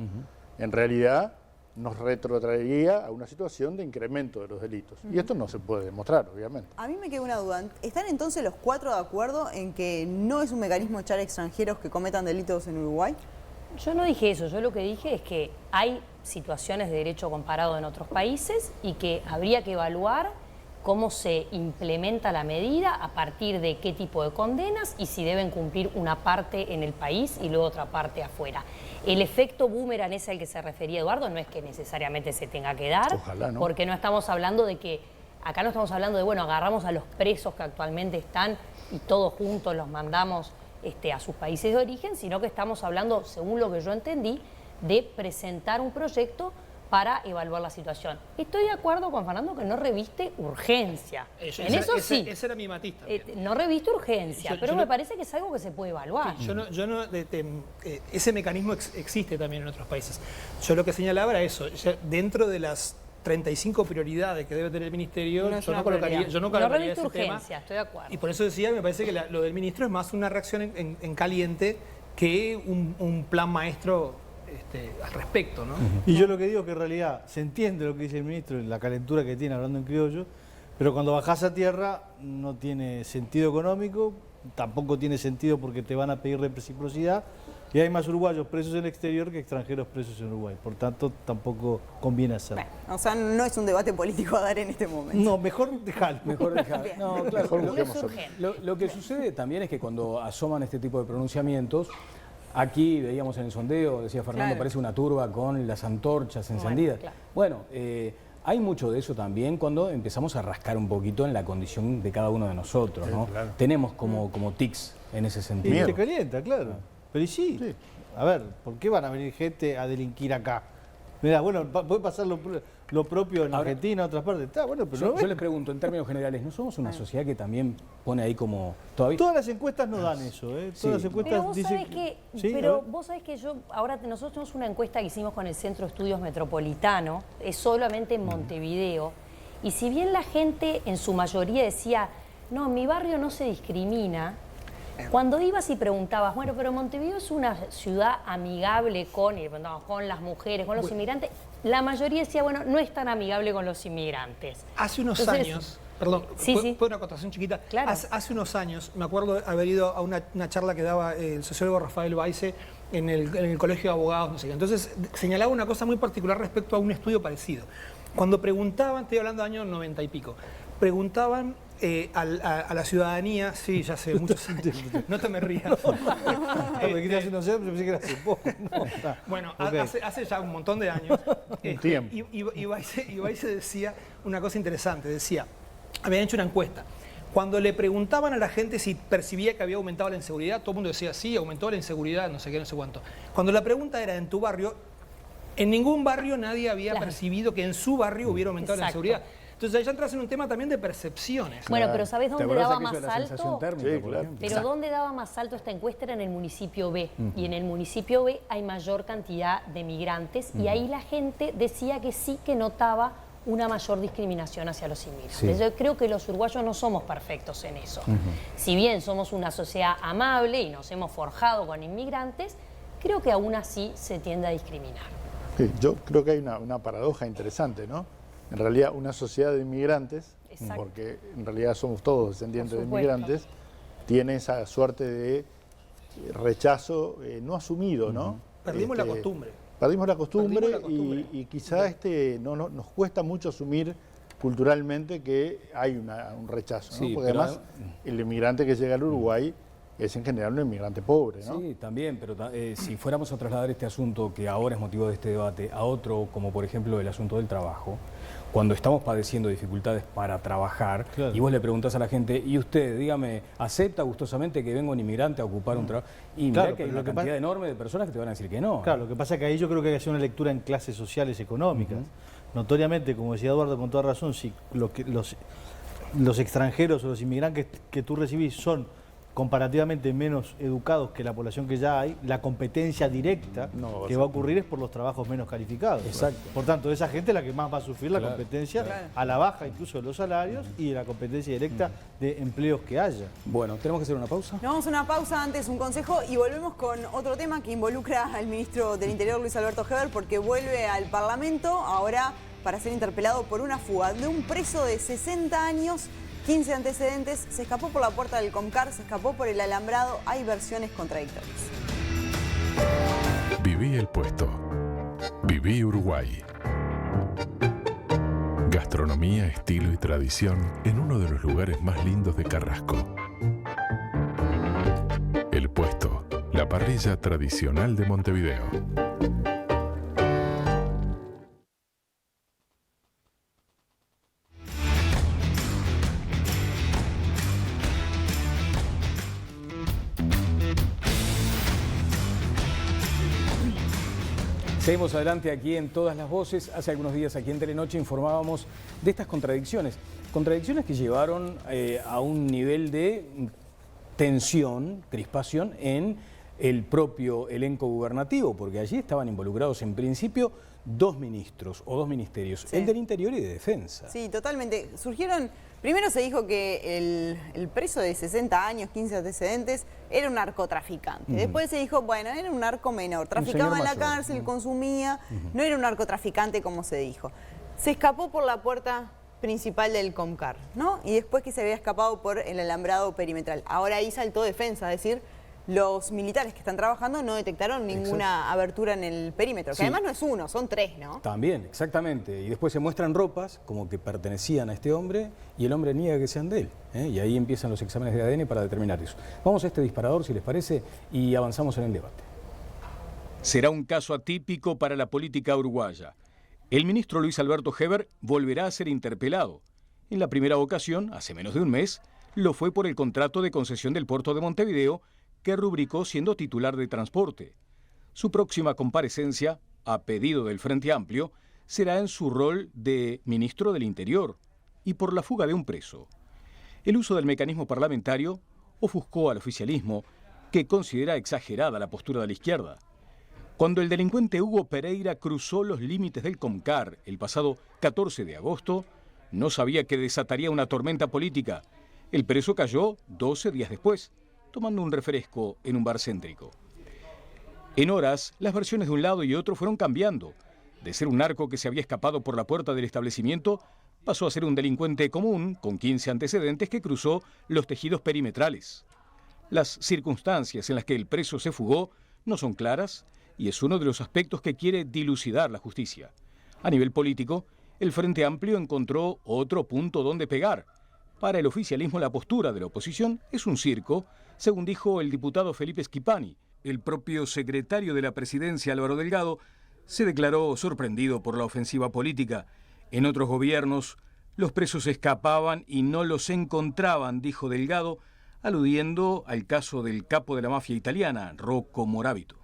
En realidad nos retrotraería a una situación de incremento de los delitos. Y esto no se puede demostrar, obviamente. A mí me queda una duda. ¿Están entonces los cuatro de acuerdo en que no es un mecanismo echar extranjeros que cometan delitos en Uruguay? Yo no dije eso, yo lo que dije es que hay situaciones de derecho comparado en otros países y que habría que evaluar cómo se implementa la medida, a partir de qué tipo de condenas y si deben cumplir una parte en el país y luego otra parte afuera. El efecto boomerang ese al que se refería Eduardo no es que necesariamente se tenga que dar, Ojalá, ¿no? porque no estamos hablando de que, acá no estamos hablando de, bueno, agarramos a los presos que actualmente están y todos juntos los mandamos a sus países de origen, sino que estamos hablando, según lo que yo entendí, de presentar un proyecto para evaluar la situación. Estoy de acuerdo con Fernando que no reviste urgencia. Sí. Ese era mi matiz también. No reviste urgencia, pero me parece que es algo que se puede evaluar. Ese mecanismo existe también en otros países. Yo lo que señalaba era eso. Dentro de las 35 prioridades que debe tener el Ministerio, No es yo una no colocaría reviste ese tema. urgencia, estoy de acuerdo. Y por eso decía, me parece que lo del ministro es más una reacción en caliente que un plan maestro al respecto, ¿no? Y yo lo que digo es que en realidad se entiende lo que dice el ministro, la calentura que tiene hablando en criollo, pero cuando bajás a tierra no tiene sentido económico, tampoco tiene sentido porque te van a pedir reciprocidad y hay más uruguayos presos en el exterior que extranjeros presos en Uruguay. Por tanto, tampoco conviene hacerlo. Bueno, o sea, no es un debate político a dar en este momento. No, mejor dejarlo. Mejor dejar. Bien. No, claro. No es urgente. Lo que sucede también es que cuando asoman este tipo de pronunciamientos, aquí veíamos en el sondeo, decía Fernando, Claro. parece una turba con las antorchas encendidas. Claro. Bueno, hay mucho de eso también cuando empezamos a rascar un poquito en la condición de cada uno de nosotros, ¿no? claro. Tenemos como tics en ese Y sentido. te calienta, claro. Pero y sí. A ver, ¿por qué van a venir gente a delinquir acá? Mirá, bueno, puede pasar lo propio en Ahora, Argentina, en otras partes. Está bueno, pero Yo no les pregunto, en términos generales, ¿no somos una sociedad que también pone ahí como todavía? todas las encuestas no dan eso, ¿eh? Todas las encuestas Pero vos dicen sabés que, Sí, a pero ver. vos sabés que nosotros tenemos una encuesta que hicimos con el Centro de Estudios Metropolitano, es solamente en Montevideo, y si bien la gente en su mayoría decía, no, en mi barrio no se discrimina, cuando ibas y preguntabas, bueno, pero Montevideo es una ciudad amigable con las mujeres, con los inmigrantes, la mayoría decía, bueno, no es tan amigable con los inmigrantes. Hace unos Entonces, años, perdón, Sí, sí. ¿puedo una acotación chiquita? Claro. Hace unos años, me acuerdo haber ido a una charla que daba el sociólogo Rafael Baice en el Colegio de Abogados, no sé qué. Entonces, señalaba una cosa muy particular respecto a un estudio parecido. Cuando preguntaban, estoy hablando de años 90 y pico, preguntaban a la ciudadanía, sí, ya sé, muchos años, no te me rías. Me quité hace unos años, pero pensé que era hace poco. No, está. Bueno, Ok. hace ya un montón de años. tiempo. Y Baice decía una cosa interesante, decía, habían hecho una encuesta. Cuando le preguntaban a la gente si percibía que había aumentado la inseguridad, todo el mundo decía, sí, aumentó la inseguridad, no sé qué, no sé cuánto. Cuando la pregunta era en tu barrio, en ningún barrio nadie había Claro. percibido que en su barrio hubiera aumentado la Exacto. inseguridad. Entonces ahí ya entras en un tema también de percepciones. Bueno, pero ¿sabés ¿Te dónde acordás daba aquello más de la sensación alto? térmica, Sí, por claro. ejemplo? Pero ¿dónde daba más alto esta encuesta? Era en el municipio B. Y en el municipio B hay mayor cantidad de migrantes y ahí la gente decía que sí que notaba una mayor discriminación hacia los inmigrantes. Sí. Yo creo que los uruguayos no somos perfectos en eso. Si bien somos una sociedad amable y nos hemos forjado con inmigrantes, creo que aún así se tiende a discriminar. Sí, yo creo que hay una paradoja interesante, ¿no? En realidad, una sociedad de inmigrantes, Exacto. porque en realidad somos todos descendientes Por de supuesto. inmigrantes, tiene esa suerte de rechazo no asumido, ¿no? Perdimos la costumbre. Perdimos la costumbre, Perdimos la costumbre. y quizá nos cuesta mucho asumir culturalmente que hay un rechazo, ¿no? Sí, Porque pero además el inmigrante que llega al Uruguay es en general un inmigrante pobre, ¿no? Sí, también, pero si fuéramos a trasladar este asunto, que ahora es motivo de este debate, a otro, como por ejemplo el asunto del trabajo, cuando estamos padeciendo dificultades para trabajar, Claro. y vos le preguntás a la gente, y usted, dígame, ¿acepta gustosamente que venga un inmigrante a ocupar un trabajo? Y mirá Claro, que hay pero una lo que cantidad enorme de personas que te van a decir que no. Claro, lo que pasa es que ahí yo creo que hay que hacer una lectura en clases sociales económicas. Notoriamente, como decía Eduardo con toda razón, si los extranjeros o los inmigrantes que tú recibís son comparativamente menos educados que la población que ya hay, la competencia directa que va a ocurrir es por los trabajos menos calificados. Exacto. Por tanto, esa gente es la que más va a sufrir la Claro, competencia claro. a la baja incluso de los salarios y la competencia directa de empleos que haya. Bueno, tenemos que hacer una pausa. Nos vamos a una pausa, antes un consejo, y volvemos con otro tema que involucra al ministro del Interior, Luis Alberto Heber, porque vuelve al Parlamento ahora para ser interpelado por una fuga de un preso de 60 años, 15 antecedentes, se escapó por la puerta del Comcar, se escapó por el alambrado, hay versiones contradictorias. Viví el puesto. Viví Uruguay. Gastronomía, estilo y tradición en uno de los lugares más lindos de Carrasco. El puesto, la parrilla tradicional de Montevideo. Seguimos adelante aquí en Todas las Voces. Hace algunos días aquí en Telenoche informábamos de estas contradicciones. Contradicciones que llevaron a un nivel de tensión, crispación en el propio elenco gubernativo, porque allí estaban involucrados en principio dos ministros o dos ministerios, Sí. el del Interior y de Defensa. Sí, totalmente. Primero se dijo que el preso de 60 años, 15 antecedentes, era un narcotraficante. Después se dijo, bueno, era un narco menor, traficaba en la mayor. cárcel, consumía, no era un narcotraficante como se dijo. Se escapó por la puerta principal del Comcar, ¿no? Y después que se había escapado por el alambrado perimetral. Ahora ahí saltó Defensa, es decir, los militares que están trabajando no detectaron ninguna abertura en el perímetro, que Sí. además no es uno, son tres, ¿no? También, exactamente. Y después se muestran ropas como que pertenecían a este hombre y el hombre niega que sean de él. Y ahí empiezan los exámenes de ADN para determinar eso. Vamos a este disparador, si les parece, y avanzamos en el debate. Será un caso atípico para la política uruguaya. El ministro Luis Alberto Heber volverá a ser interpelado. En la primera ocasión, hace menos de un mes, lo fue por el contrato de concesión del puerto de Montevideo, que rubricó siendo titular de transporte. Su próxima comparecencia, a pedido del Frente Amplio, será en su rol de ministro del Interior y por la fuga de un preso. El uso del mecanismo parlamentario ofuscó al oficialismo, que considera exagerada la postura de la izquierda. Cuando el delincuente Hugo Pereira cruzó los límites del Comcar el pasado 14 de agosto, no sabía que desataría una tormenta política. El preso cayó 12 días después, tomando un refresco en un bar céntrico. En horas, las versiones de un lado y otro fueron cambiando. De ser un narco que se había escapado por la puerta del establecimiento, pasó a ser un delincuente común, con 15 antecedentes, que cruzó los tejidos perimetrales. Las circunstancias en las que el preso se fugó no son claras y es uno de los aspectos que quiere dilucidar la justicia. A nivel político, el Frente Amplio encontró otro punto donde pegar. Para el oficialismo, la postura de la oposición es un circo, según dijo el diputado Felipe Schipani. El propio secretario de la presidencia, Álvaro Delgado, se declaró sorprendido por la ofensiva política. En otros gobiernos, los presos escapaban y no los encontraban, dijo Delgado, aludiendo al caso del capo de la mafia italiana, Rocco Moravito.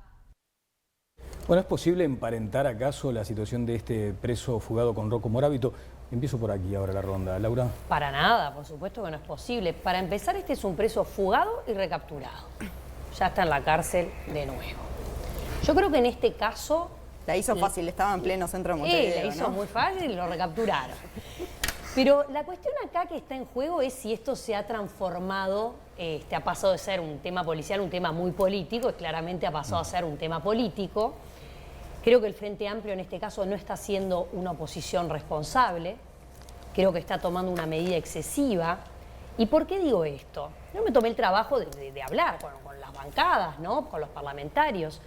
Bueno, ¿es posible emparentar acaso la situación de este preso fugado con Rocco Moravito? Empiezo por aquí ahora la ronda. Laura. Para nada, por supuesto que no es posible. Para empezar, este es un preso fugado y recapturado. Ya está en la cárcel de nuevo. Yo creo que en este caso... La hizo fácil, estaba en pleno centro de Montevideo, La hizo ¿no? muy fácil y lo recapturaron. Pero la cuestión acá que está en juego es si esto se ha transformado, ha pasado de ser un tema policial, un tema muy político, y claramente ha pasado a ser un tema político. Creo que el Frente Amplio en este caso no está siendo una oposición responsable, creo que está tomando una medida excesiva ¿Y por qué digo esto? Yo me tomé el trabajo de hablar con las bancadas, ¿no? Con los parlamentarios.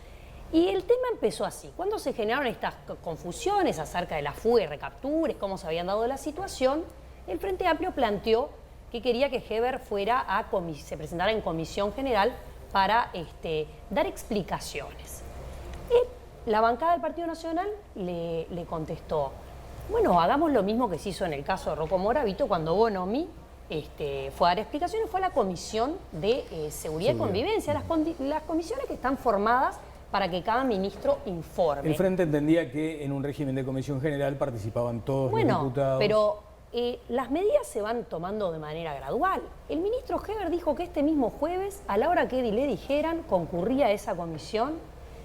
Y el tema empezó así. Cuando se generaron estas confusiones acerca de la fuga y recaptura, cómo se habían dado la situación, el Frente Amplio planteó que quería que Heber se presentara en comisión general para dar explicaciones. Y la bancada del Partido Nacional le contestó, bueno, hagamos lo mismo que se hizo en el caso de Rocco Moravito cuando Bonomi fue a dar explicaciones, fue a la Comisión de Seguridad y Convivencia, las comisiones que están formadas para que cada ministro informe. El Frente entendía que en un régimen de comisión general participaban todos los diputados. Pero las medidas se van tomando de manera gradual. El ministro Heber dijo que este mismo jueves, a la hora que le dijeran, concurría a esa comisión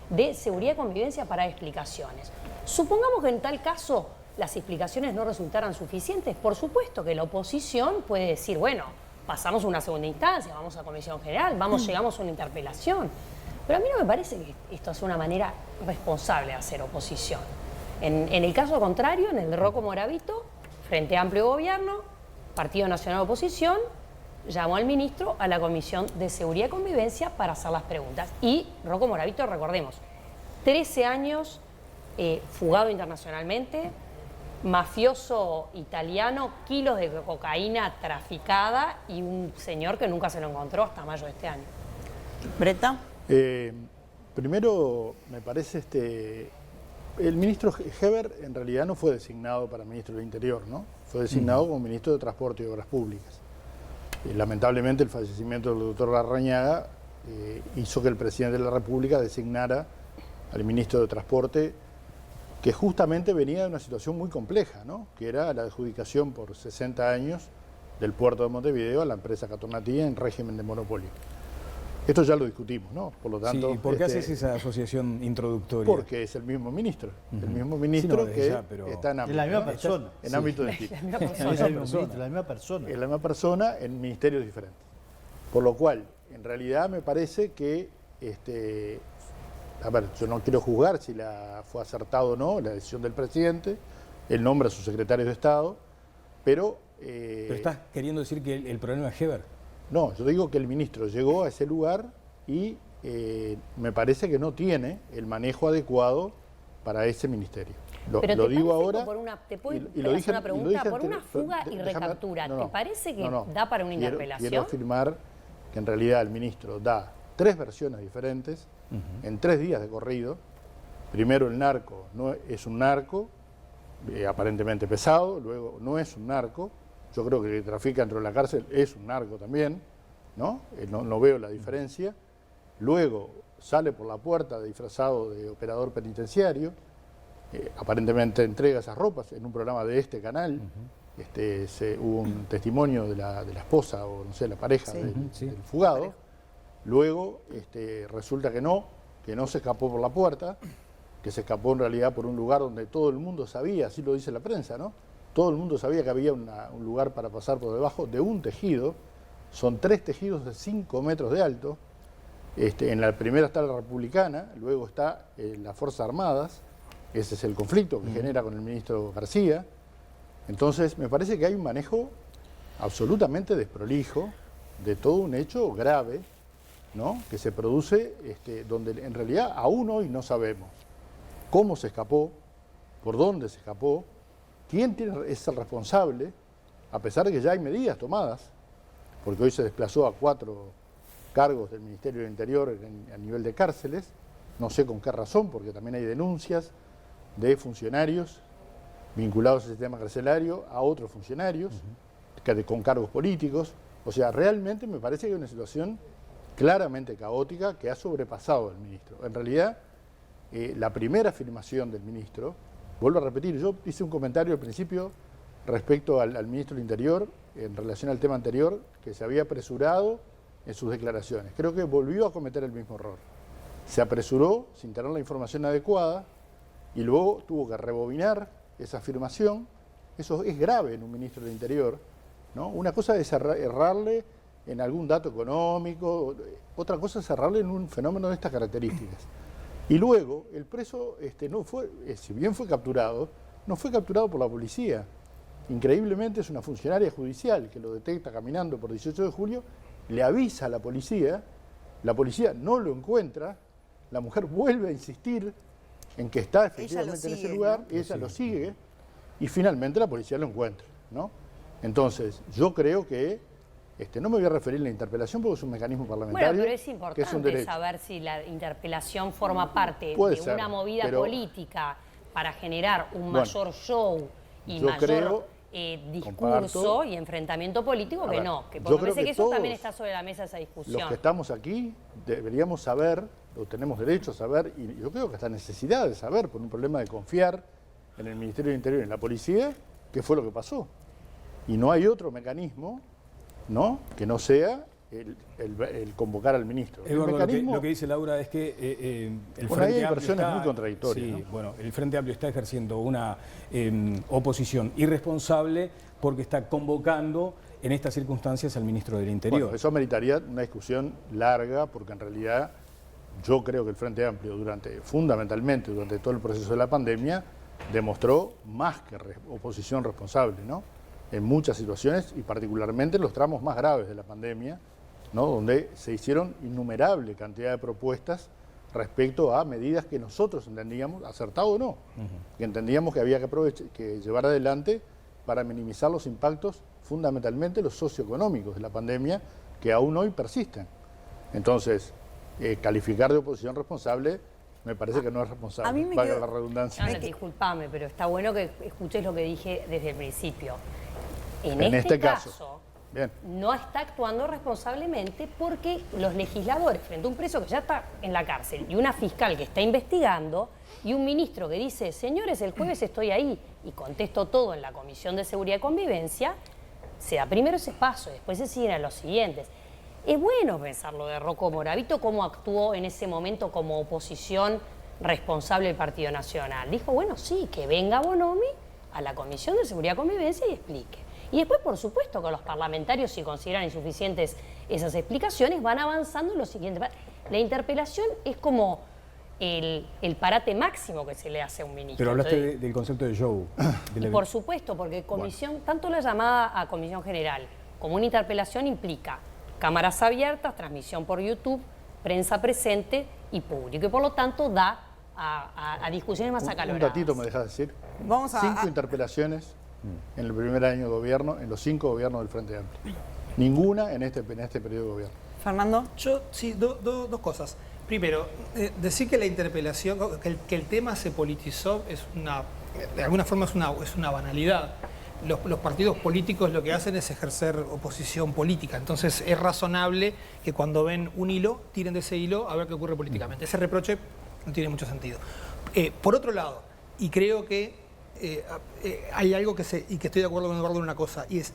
de Seguridad y Convivencia para explicaciones. Supongamos que en tal caso las explicaciones no resultaran suficientes. Por supuesto que la oposición puede decir, bueno, pasamos a una segunda instancia, vamos a comisión general, llegamos a una interpelación. Pero a mí no me parece que esto es una manera responsable de hacer oposición. En el caso contrario, en el de Rocco Moravito, Frente Amplio Gobierno, Partido Nacional Oposición, llamó al ministro a la Comisión de Seguridad y Convivencia para hacer las preguntas. Y Rocco Moravito, recordemos, 13 años fugado internacionalmente, mafioso italiano, kilos de cocaína traficada y un señor que nunca se lo encontró hasta mayo de este año. Bretta. Primero, me parece el ministro Heber en realidad no fue designado para ministro del Interior, ¿no? Fue designado como ministro de Transporte y Obras Públicas. Lamentablemente el fallecimiento del doctor Larrañaga hizo que el presidente de la República designara al ministro de Transporte, que justamente venía de una situación muy compleja, ¿no? Que era la adjudicación por 60 años del puerto de Montevideo a la empresa Catonatía en régimen de monopolio. Esto ya lo discutimos, ¿no? Por lo tanto, ¿y por qué haces esa asociación introductoria? Porque es el mismo ministro, el mismo ministro que está en ámbito, es la misma persona. En ámbito de Es la misma persona. Es la misma persona en ministerios diferentes. Por lo cual, en realidad me parece que, a ver, yo no quiero juzgar si fue acertado o no la decisión del presidente, él nombra a sus secretarios de Estado, pero... ¿Pero estás queriendo decir que el problema es Heber? No, yo digo que el ministro llegó a ese lugar y me parece que no tiene el manejo adecuado para ese ministerio. Lo digo ahora. ¿Te puedo hacer una pregunta? Por una fuga y recaptura, ¿te parece que da para una interpelación? Quiero afirmar que en realidad el ministro da 3 versiones diferentes en 3 días de corrido. Primero, el narco no es un narco, aparentemente pesado, luego no es un narco. Yo creo que el que trafica dentro de la cárcel es un narco también, ¿no? No veo la diferencia. Luego sale por la puerta disfrazado de operador penitenciario, aparentemente entrega esas ropas en un programa de este canal. Hubo un testimonio de la esposa o no sé, la pareja del fugado. Luego resulta que no se escapó por la puerta, que se escapó en realidad por un lugar donde todo el mundo sabía, así lo dice la prensa, ¿no? Todo el mundo sabía que había un lugar para pasar por debajo de un tejido. Son 3 tejidos de 5 metros de alto. En la primera está la Republicana, luego está las Fuerzas Armadas. Ese es el conflicto que genera con el ministro García. Entonces, me parece que hay un manejo absolutamente desprolijo de todo un hecho grave, ¿no? Que se produce donde en realidad aún hoy no sabemos cómo se escapó, por dónde se escapó, quién es el responsable, a pesar de que ya hay medidas tomadas, porque hoy se desplazó a 4 cargos del Ministerio del Interior a nivel de cárceles, no sé con qué razón, porque también hay denuncias de funcionarios vinculados al sistema carcelario a otros funcionarios, con cargos políticos. O sea, realmente me parece que hay una situación claramente caótica que ha sobrepasado al ministro. En realidad, la primera afirmación del ministro, vuelvo a repetir, yo hice un comentario al principio respecto al ministro del Interior en relación al tema anterior, que se había apresurado en sus declaraciones. Creo que volvió a cometer el mismo error. Se apresuró sin tener la información adecuada y luego tuvo que rebobinar esa afirmación. Eso es grave en un ministro del Interior, ¿no? Una cosa es errarle en algún dato económico, otra cosa es errarle en un fenómeno de estas características. Y luego, el preso, si bien fue capturado, no fue capturado por la policía, increíblemente es una funcionaria judicial que lo detecta caminando por 18 de julio, le avisa a la policía no lo encuentra, la mujer vuelve a insistir en que está efectivamente en ese lugar, ¿no? ella lo sigue y finalmente la policía lo encuentra, ¿no? Entonces, yo creo que, no me voy a referir a la interpelación porque es un mecanismo parlamentario. Bueno, pero es que es un importante derecho. saber si la interpelación forma parte Puede de ser, una movida pero- política para generar un Bueno, mayor show y yo mayor creo, discurso comparto, y enfrentamiento político, a que ver, no. Que yo porque me creo parece que que eso también todos está sobre la mesa esa discusión. los que estamos aquí deberíamos saber, o tenemos derecho a saber, y yo creo que hasta necesidad de saber, por un problema de confiar en el Ministerio del Interior y en la policía, qué fue lo que pasó. Y no hay otro mecanismo, ¿no?, que no sea el convocar al ministro. El Eduardo, mecanismo, lo que dice Laura es que el Bueno, ahí Frente hay Amplio versiones está, muy contradictorias, sí, ¿no? bueno, el Frente Amplio está ejerciendo una oposición irresponsable porque está convocando en estas circunstancias al ministro del Interior. bueno, eso meritaría una discusión larga, porque en realidad yo creo que el Frente Amplio fundamentalmente durante todo el proceso de la pandemia demostró más que oposición responsable, ¿no?, en muchas situaciones y particularmente en los tramos más graves de la pandemia, ¿no?, donde se hicieron innumerable cantidad de propuestas respecto a medidas que nosotros entendíamos, acertado o no, que entendíamos que había que llevar adelante para minimizar los impactos, fundamentalmente los socioeconómicos de la pandemia, que aún hoy persisten. Entonces, calificar de oposición responsable me parece que no es responsable, a mí me valga quedó- la redundancia. Ana, disculpame, pero está bueno que escuches lo que dije desde el principio. En En este este caso. caso, Bien. no está actuando responsablemente porque los legisladores, frente a un preso que ya está en la cárcel y una fiscal que está investigando y un ministro que dice, señores, el jueves estoy ahí y contesto todo en la Comisión de Seguridad y Convivencia, se da primero ese paso, después se siguen a los siguientes. Es bueno pensar lo de Rocco Moravito, cómo actuó en ese momento como oposición responsable del Partido Nacional. Dijo, bueno, sí, que venga Bonomi a la Comisión de Seguridad y Convivencia y explique. Y después, por supuesto, que los parlamentarios, si consideran insuficientes esas explicaciones, van avanzando en lo siguiente. La interpelación es como el parate máximo que se le hace a un ministro. Pero hablaste Entonces, del concepto de show. de y la- por supuesto, porque comisión, tanto la llamada a comisión general como una interpelación implica cámaras abiertas, transmisión por YouTube, prensa presente y público. Y por lo tanto da a discusiones más Un acaloradas. datito me dejas decir. Vamos a- 5 interpelaciones en el primer año de gobierno, en los 5 gobiernos del Frente Amplio. Ninguna en este periodo de gobierno. Fernando. Yo, sí, dos cosas. Primero, decir que la interpelación, que el tema se politizó, de alguna forma es una banalidad. Los partidos políticos lo que hacen es ejercer oposición política. Entonces es razonable que cuando ven un hilo, tiren de ese hilo a ver qué ocurre políticamente. Ese reproche no tiene mucho sentido. Por otro lado, y creo que hay algo que estoy de acuerdo con Eduardo en una cosa, y es,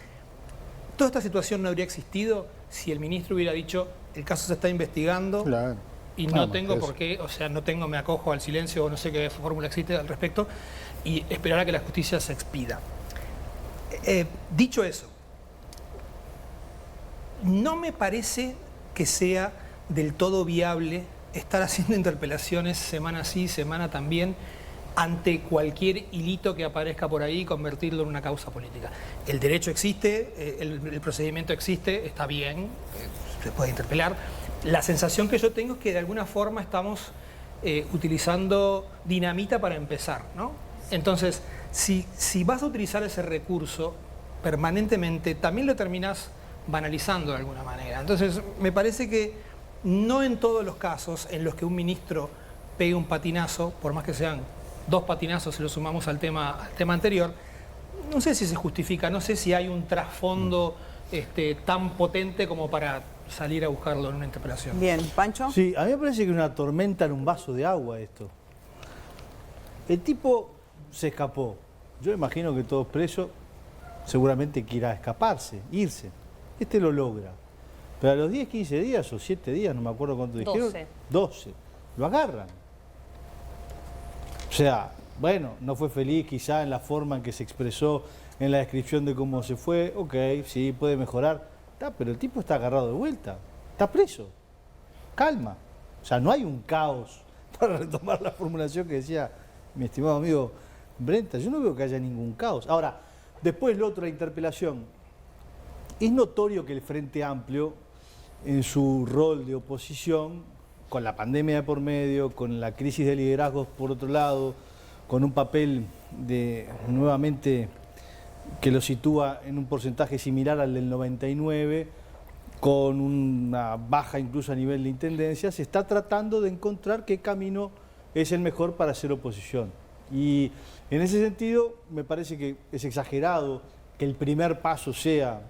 toda esta situación no habría existido si el ministro hubiera dicho, el caso se está investigando, Claro. y Nada no más tengo que por eso. qué, o sea, me acojo al silencio o no sé qué fórmula existe al respecto, y esperar a que la justicia se expida. Dicho eso, no me parece que sea del todo viable estar haciendo interpelaciones semana sí, semana también, ante cualquier hilito que aparezca por ahí y convertirlo en una causa política. El derecho existe, el procedimiento existe, está bien, se puede interpelar. La sensación que yo tengo es que de alguna forma estamos utilizando dinamita para empezar, ¿no? Entonces, si vas a utilizar ese recurso permanentemente, también lo terminás banalizando de alguna manera. Entonces, me parece que no en todos los casos en los que un ministro pegue un patinazo, por más que sean 2 patinazos si lo sumamos al tema anterior, no sé si se justifica, no sé si hay un trasfondo tan potente como para salir a buscarlo en una interpelación. Bien, Pancho. Sí, a mí me parece que es una tormenta en un vaso de agua esto. El tipo se escapó. Yo imagino que todo preso seguramente quiera escaparse, irse. Este lo logra. Pero a los 10, 15 días o 7 días, no me acuerdo cuánto dijeron, 12, lo agarran. O sea, bueno, no fue feliz quizá en la forma en que se expresó en la descripción de cómo se fue, ok, sí, puede mejorar, pero el tipo está agarrado de vuelta, está preso, calma. O sea, no hay un caos, para retomar la formulación que decía mi estimado amigo Brenta, yo no veo que haya ningún caos. Ahora, Después lo otro, la interpelación. Es notorio que el Frente Amplio, en su rol de oposición, con la pandemia de por medio, con la crisis de liderazgos por otro lado, con un papel de nuevamente que lo sitúa en un porcentaje similar al del 99, con una baja incluso a nivel de intendencia, se está tratando de encontrar qué camino es el mejor para hacer oposición. Y en ese sentido me parece que es exagerado que el primer paso sea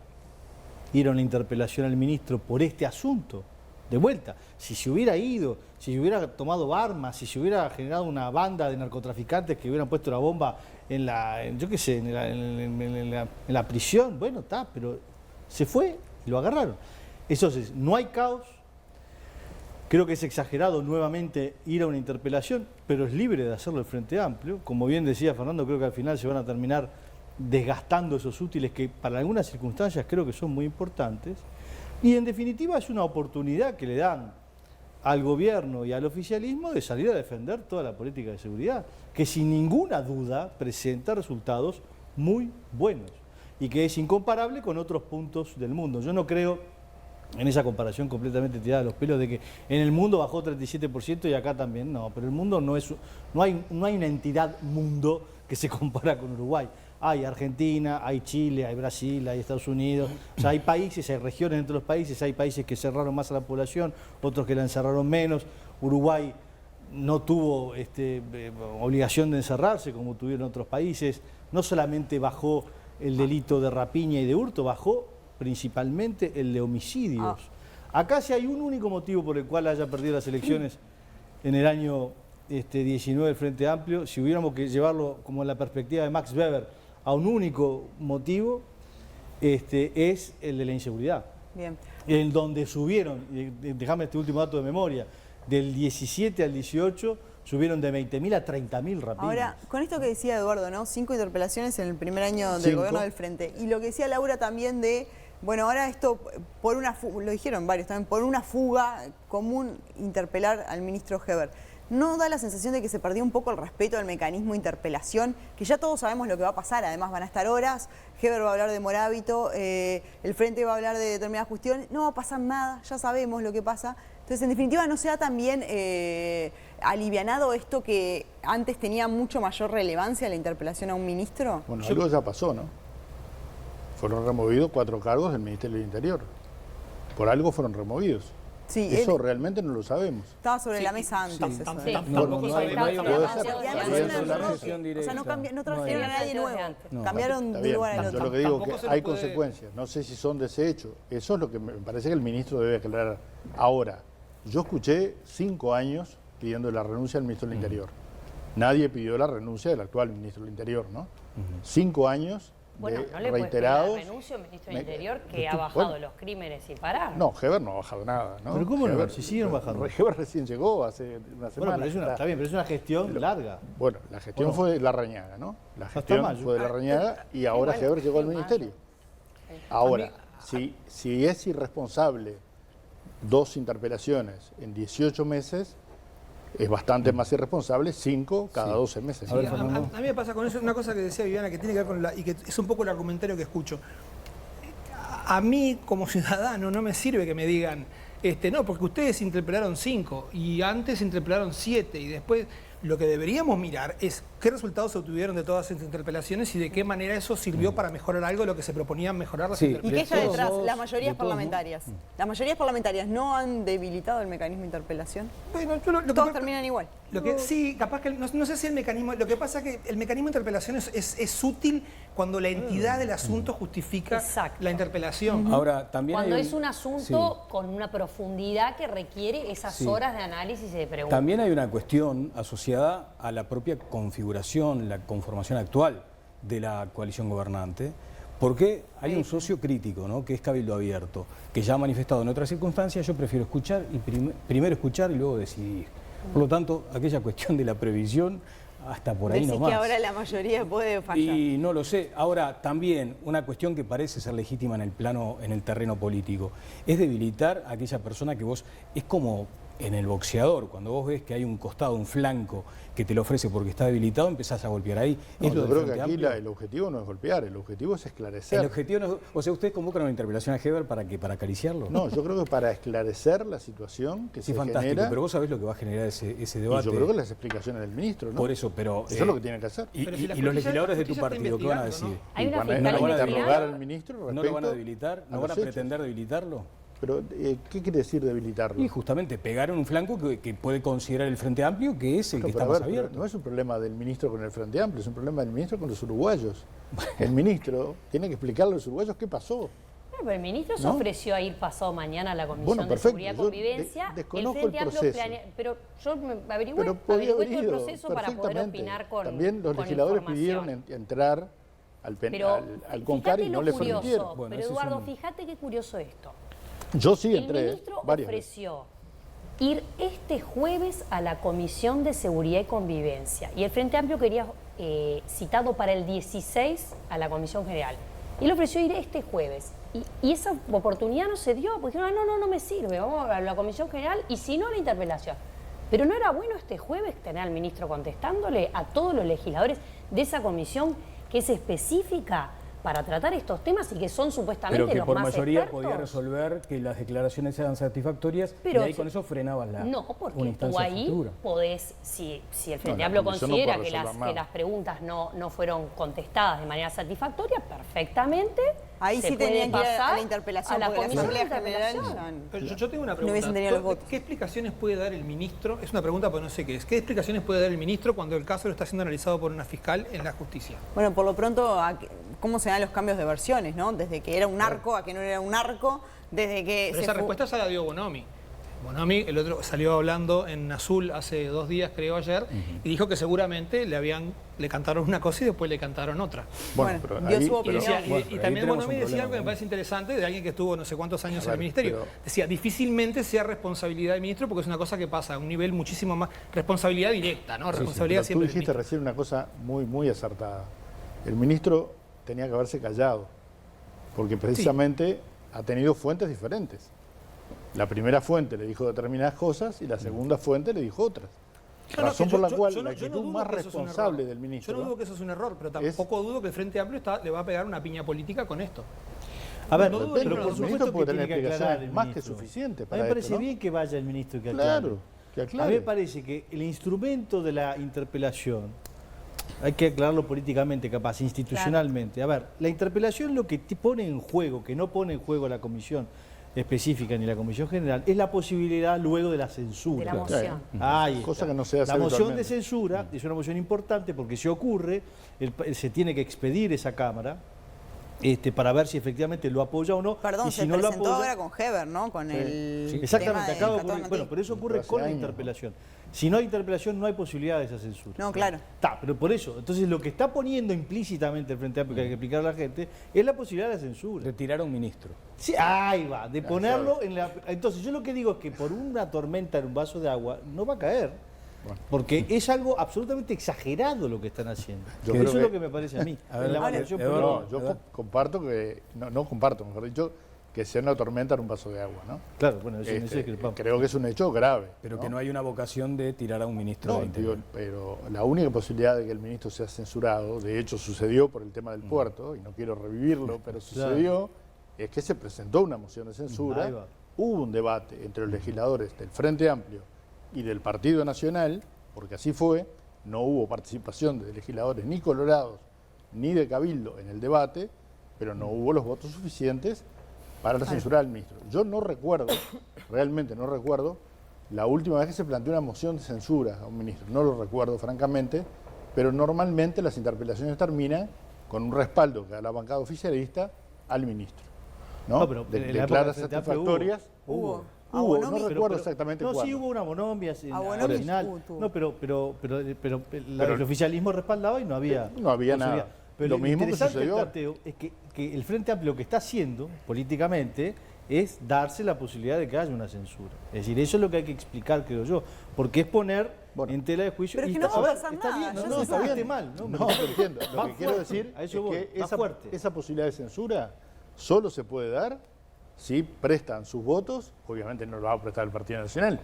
ir a una interpelación al ministro por este asunto. De vuelta, si se hubiera ido, si se hubiera tomado armas, si se hubiera generado una banda de narcotraficantes que hubieran puesto la bomba en la prisión, bueno, está, pero se fue y lo agarraron. Entonces, no hay caos. Creo que es exagerado nuevamente ir a una interpelación, pero es libre de hacerlo el Frente Amplio. Como bien decía Fernando, creo que al final se van a terminar desgastando esos útiles que para algunas circunstancias creo que son muy importantes. Y en definitiva es una oportunidad que le dan al gobierno y al oficialismo de salir a defender toda la política de seguridad, que sin ninguna duda presenta resultados muy buenos y que es incomparable con otros puntos del mundo. Yo no creo en esa comparación completamente tirada de los pelos de que en el mundo bajó 37% y acá también, no, pero el mundo no hay una entidad mundo que se compara con Uruguay. Hay Argentina, hay Chile, hay Brasil, hay Estados Unidos, o sea, hay países, hay regiones entre los países, hay países que cerraron más a la población, otros que la encerraron menos. Uruguay no tuvo obligación de encerrarse como tuvieron otros países, no solamente bajó el delito de rapiña y de hurto, bajó principalmente el de homicidios. Acá sí hay un único motivo por el cual haya perdido las elecciones en el año 19 del Frente Amplio, si hubiéramos que llevarlo como en la perspectiva de Max Weber a un único motivo, es el de la inseguridad. Bien. En donde subieron, déjame este último dato de memoria, del 17 al 18 subieron de 20.000 a 30.000 rapiñas. Ahora, con esto que decía Eduardo, ¿no? 5 interpelaciones en el primer año del gobierno del Frente. Y lo que decía Laura también de, bueno, ahora esto, por una fuga, lo dijeron varios también, por una fuga común interpelar al ministro Heber. ¿No da la sensación de que se perdió un poco el respeto al mecanismo de interpelación? Que ya todos sabemos lo que va a pasar, además van a estar horas, Heber va a hablar de Morábito, el Frente va a hablar de determinadas cuestiones, no va a pasar nada, ya sabemos lo que pasa. Entonces, en definitiva, ¿no se ha también alivianado esto que antes tenía mucho mayor relevancia la interpelación a un ministro? Bueno, algo ya pasó, ¿no? Fueron removidos 4 cargos del Ministerio del Interior. Por algo fueron removidos. Sí, eso realmente no lo sabemos. Estaba sobre la mesa antes. No trajeron a nadie nuevo. Cambiaron de lugar al otro. Yo lo que digo es que hay consecuencias. No sé si son desechos. Eso es lo que me parece que el ministro debe aclarar ahora. Yo escuché 5 años pidiendo la renuncia del ministro del Interior. Nadie pidió la renuncia del actual ministro del Interior, ¿no? 5 años. Bueno, no le reiterados. puede pedir la renuncia al ministro del Interior que ha bajado los crímenes y parar. No, Heber no ha bajado nada, ¿no? ¿Pero cómo no? Si siguen bajando. Heber recién llegó hace una semana. Bueno, pero está bien, pero es una gestión larga. Bueno, la gestión fue de Larrañaga, ¿no? La gestión fue de Larrañaga y ahora Heber llegó al ministerio. Ahora, si es irresponsable 2 interpelaciones en 18 meses, es bastante más irresponsable 5 cada 12 meses. Sí, a mí me pasa con eso una cosa que decía Viviana que tiene que ver con y que es un poco el argumentario que escucho. A mí como ciudadano no me sirve que me digan, no, porque ustedes interpelaron 5 y antes interpelaron 7 y después lo que deberíamos mirar es qué resultados se obtuvieron de todas esas interpelaciones y de qué manera eso sirvió para mejorar algo de lo que se proponían mejorar las interpelaciones. ¿Y qué está detrás? Las mayorías parlamentarias. ¿Las mayorías parlamentarias no han debilitado el mecanismo de interpelación? Bueno, todos terminan igual. Sí, capaz que no sé si el mecanismo, lo que pasa es que el mecanismo de interpelación es útil cuando la entidad del asunto justifica la interpelación. Ahora, también cuando es un asunto con una profundidad que requiere esas horas de análisis y de preguntas. También hay una cuestión asociada a la propia configuración, la conformación actual de la coalición gobernante, porque hay un socio crítico, ¿no?, que es Cabildo Abierto, que ya ha manifestado en otras circunstancias, yo prefiero escuchar y primero escuchar y luego decidir. Por lo tanto, aquella cuestión de la previsión, hasta por ahí nomás. Que ahora la mayoría puede fallar. Y no lo sé. Ahora, también una cuestión que parece ser legítima en el terreno político, es debilitar a aquella persona que vos, es como En el boxeador, cuando vos ves que hay un costado, un flanco que te lo ofrece porque está debilitado, empezás a golpear ahí. No, ¿Es lo yo del creo que Frente aquí Amplio? el objetivo no es golpear, el objetivo es esclarecer. El objetivo no, o sea, ¿ustedes convocan una interpelación a Heber para acariciarlo? No, yo creo que para esclarecer la situación que Sí, se fantástico, genera. pero vos sabés lo que va a generar ese Y debate. yo creo que las explicaciones del ministro, ¿no? Por eso, pero... Eso es lo que tiene que hacer. Y, Pero si la y los justicia- legisladores de la tu justicia está partido, ¿qué van a investigando, decir? Hay una Van a fiscal interrogar investigada. al ministro ¿No lo van a respecto debilitar? ¿No a van a los hechos. pretender debilitarlo? Pero, ¿qué quiere decir debilitarlo? Y justamente pegar en un flanco que puede considerar el Frente Amplio, que es el No, que pero está a más ver, pero abierto. no es un problema del ministro con el Frente Amplio, es un problema del ministro con los uruguayos. El ministro tiene que explicarle a los uruguayos qué pasó. Pero el ministro se ¿No? ofreció a ir pasado mañana a la Comisión Bueno, de perfecto, Seguridad y yo Convivencia. desconozco Frente el Amplio proceso. pero yo me averigüé, Pero podía averigüé haber todo el ido proceso para poder perfectamente. opinar con También los con legisladores información. pidieron entrar al Pero CONCAR y fíjate no lo le curioso, permitieron. Bueno, pero ese es Eduardo, un- fíjate qué curioso esto. Yo sí El entré ministro varias veces. ofreció ir este jueves a la Comisión de Seguridad y Convivencia y el Frente Amplio quería citado para el 16 a la Comisión General. Y él ofreció ir este jueves. Y esa oportunidad no se dio, porque dijeron, no me sirve, vamos a la Comisión General y si no, la interpelación. Pero ¿no era bueno este jueves tener al ministro contestándole a todos los legisladores de esa comisión que es específica para tratar estos temas y que son supuestamente Pero que los por más mayoría expertos? podía resolver que las declaraciones sean satisfactorias Pero y ahí si- con eso frenabas una No, porque tú instancia ahí futura. podés, si el Frente la Amplio comisión no considera puede que resolver nada. las preguntas no fueron contestadas de manera satisfactoria, perfectamente Ahí se sí puede tenían que ir a pasar la interpelación, a la porque la Comisión de Asamblea General Interpelación. ya- Pero yo tengo una No pregunta. hubiesen tenido los votos. ¿Qué explicaciones puede dar el ministro? Es una pregunta porque no sé qué es. ¿Qué explicaciones puede dar el ministro cuando el caso lo está siendo analizado por una fiscal en la justicia? Bueno, por lo pronto, ¿cómo se dan los cambios de versiones, no? Desde que era un narco a que no era un narco, desde que Pero esa respuesta ya la dio Bonomi. Bonomi, el otro, salió hablando en Azul hace 2 días, creo ayer, y dijo que seguramente le cantaron una cosa y después le cantaron otra. Bueno, pero dio ahí- su Y, opinión. decía- Bueno, y pero ahí también tenemos Bonomi un decía problema, algo que me ¿no? parece interesante de alguien que estuvo no sé cuántos años A en el ver, ministerio. pero- Decía, difícilmente sea responsabilidad del ministro porque es una cosa que pasa a un nivel muchísimo más. Responsabilidad directa, ¿no? Responsabilidad Pero tú siempre del dijiste ministro. recién una cosa muy, muy acertada. El ministro tenía que haberse callado, porque precisamente ha tenido fuentes diferentes. La primera fuente le dijo determinadas cosas y la segunda fuente le dijo otras. No, no, Razón que por la yo cual no- la yo no actitud dudo más que eso es un responsable error. del ministro. Yo no dudo que eso es un error, pero tampoco dudo que el Frente Amplio le va a pegar una piña política con esto. A ver, No dudo Depende, que pero por el supuesto ministro que puede tiene tener que aclarar explicaciones el más que ministro. suficientes A mí para me parece esto, ¿no? bien que vaya el ministro y que aclare. Claro, que A aclare. mí me parece que el instrumento de la interpelación, hay que aclararlo políticamente, capaz, institucionalmente. A ver, la interpelación lo que pone en juego, que no pone en juego la comisión específica ni la comisión general, es la posibilidad luego de la censura. De la moción. Ahí está. Cosa que no se hace La moción de habitualmente. censura es una moción importante porque si ocurre, se tiene que expedir esa Cámara para ver si efectivamente lo apoya o no. Perdón, y si se no lo presentó apoya, ahora con Heber, ¿no? Con el sí, exactamente, tema acaba de del ocurrir. Catón Bueno, pero eso ocurre Hace con la años, interpelación. Si no hay interpelación, no hay posibilidad de esa censura. No, claro. Está, pero por eso. Entonces, lo que está poniendo implícitamente el Frente Amplio, que hay que explicar a la gente, es la posibilidad de la censura. De tirar a un ministro. Sí, ahí va, de ponerlo en la... Entonces, yo lo que digo es que por una tormenta en un vaso de agua no va a caer. Porque es algo absolutamente exagerado lo que están haciendo. Yo Eso creo es que- lo que me parece a mí. A ver, en la ahora, valoración Eduardo, política. No, yo ¿verdad? comparto que, no comparto, mejor dicho, que sea una tormenta en un vaso de agua, ¿no? Claro, bueno, eso no Este, es discrepamos. creo que es un hecho grave. Pero que no hay una vocación de tirar a un ministro No, de Interior. digo, pero la única posibilidad de que el ministro sea censurado, de hecho sucedió por el tema del puerto, y no quiero revivirlo, pero sucedió, es que se presentó una moción de Ahí censura, va. hubo un debate entre los legisladores del Frente Amplio y del Partido Nacional, porque así fue, no hubo participación de legisladores ni colorados ni de Cabildo en el debate, pero no hubo los votos suficientes para la censura del ministro. Yo no recuerdo, realmente no recuerdo, la última vez que se planteó una moción de censura a un ministro. No lo recuerdo, francamente, pero normalmente las interpelaciones terminan con un respaldo que da la bancada oficialista al ministro. ¿no? No, pero en la época Declaras del Frente Amplio satisfactorias. Hubo. A Hubo, Bonomi. no recuerdo exactamente No, cuándo. sí hubo una bonomia A al Bonomi final. tuvo. No, pero el oficialismo respaldaba y no había No había nada. posibilidad. Pero Lo mismo que interesante sucedió. el planteo es que el Frente Amplio lo que está haciendo políticamente es darse la posibilidad de que haya una censura. Es decir, eso es lo que hay que explicar, creo yo, porque es poner Bueno. en tela de juicio. Pero es y que no está- va a ver, pasar está nada, bien, ya no, se está sabe. bien, mal, ¿no? No, te entiendo. Lo Va que quiero fuerte, decir a eso es voy, que va fuerte. esa posibilidad de censura solo se puede dar si prestan sus votos, obviamente no lo va a prestar el Partido Nacional,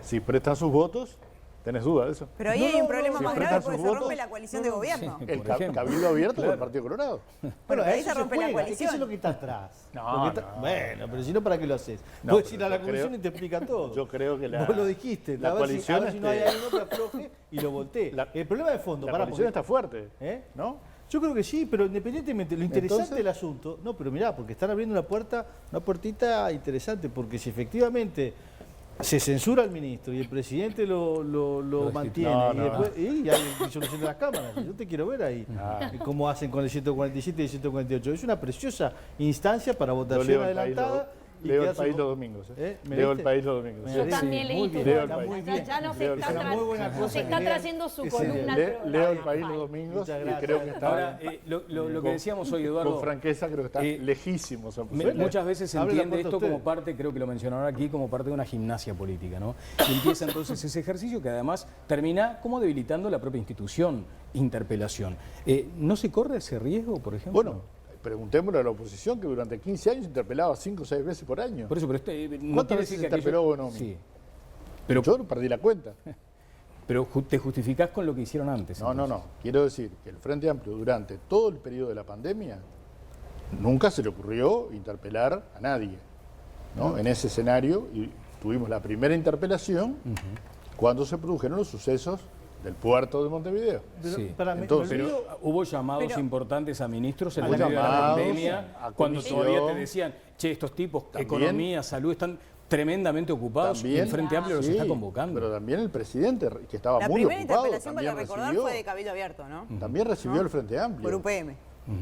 Si prestan sus votos, ¿tenés duda de eso? Pero ahí hay un problema si más prestan grave porque sus se votos, rompe la coalición de gobierno. El por ejemplo. cabildo abierto del Partido Colorado. Bueno, ahí eso se rompe la juega, coalición. Eso es lo que está atrás. No, Lo que no. Bueno, pero si no, ¿para qué lo haces? No, Puedes pero ir a la yo comisión creo- y te explica todo. Yo creo que la... Vos lo dijiste. la a ver si coalición, no hay alguno que afloje y lo voltee. El problema de fondo, La pará, coalición porque- está fuerte, ¿eh? ¿no? Yo creo que sí, pero independientemente, lo interesante Entonces- del asunto, no, pero mirá, porque están abriendo una puertita interesante, porque si efectivamente se censura al ministro y el presidente lo mantiene No, y no, después y hay disolución de las cámaras, yo te quiero ver ahí, cómo hacen con el 147 y el 148. Es una preciosa instancia para Yo votación leo el país, adelantada. y leo el quedarse país con- los domingos. ¿Me Leo el leíste? país los domingos. Me Yo Sí, también muy leí bien, tu leo el está país. muy Ya, bien. ya nos Leo el está, país. Una muy buena nos cosa está que trayendo su ese- columna. Leo el programa. país los domingos Muchas y gracias. creo que está... Ahora, lo que decíamos hoy, Eduardo, Con franqueza creo que está eh, lejísimo. esa posibilidad. muchas veces se Abre la entiende puerta esto como usted. parte, creo que lo mencionaron aquí, como parte de una gimnasia política, ¿no? Y empieza entonces ese ejercicio que además termina como debilitando la propia institución, interpelación. ¿No se corre ese riesgo, por ejemplo? Bueno, preguntémosle a la oposición que durante 15 años interpelaba 5 o 6 veces por año. Por eso, pero no ¿Cuántas quiere veces decir que interpeló aquello- Bonomi? Sí. Yo perdí la cuenta. Pero te justificás con lo que hicieron antes. No, no, entonces. no. Quiero decir que el Frente Amplio durante todo el periodo de la pandemia nunca se le ocurrió interpelar a nadie, ¿no? En ese escenario y tuvimos la primera interpelación cuando se produjeron los sucesos del puerto de Montevideo. Pero, Sí. para mí- Entonces, me olvido- Pero hubo llamados Pero- importantes a ministros en Hubo medio de la llamados pandemia, a cuando comisión. todavía te decían, che, estos tipos, También- economía, salud, están tremendamente ocupados y el Frente Amplio los sí, está convocando. Pero también el presidente, que estaba La muy primera ocupado, interpelación, para también recordar, recibió, fue de Cabildo Abierto, ¿no? también recibió el Frente Amplio. Por UPM.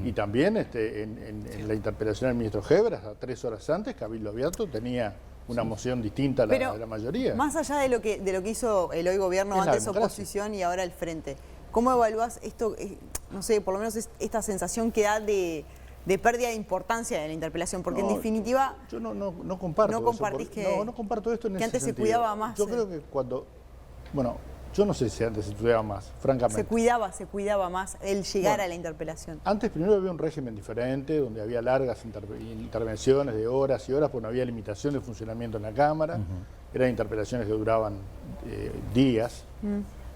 Y también en la interpelación al ministro Gebras, a 3 horas antes, Cabildo Abierto tenía una moción distinta a la Pero de la mayoría. más allá de lo que hizo el hoy gobierno, Es la antes democracia. oposición y ahora el frente, ¿cómo evaluás esto? No sé, por lo menos esta sensación que da de pérdida de importancia de la interpelación, porque en No, definitiva Yo no comparto no eso, compartís porque- que- no comparto esto en que ese antes se sentido. cuidaba más, Yo creo que cuando... Bueno, yo no sé si antes se cuidaba más, francamente. se cuidaba más el llegar Bueno. a la interpelación. Antes primero había un régimen diferente, donde había largas intervenciones de horas y horas, porque no había limitación de funcionamiento en la Cámara. Eran interpelaciones que duraban días.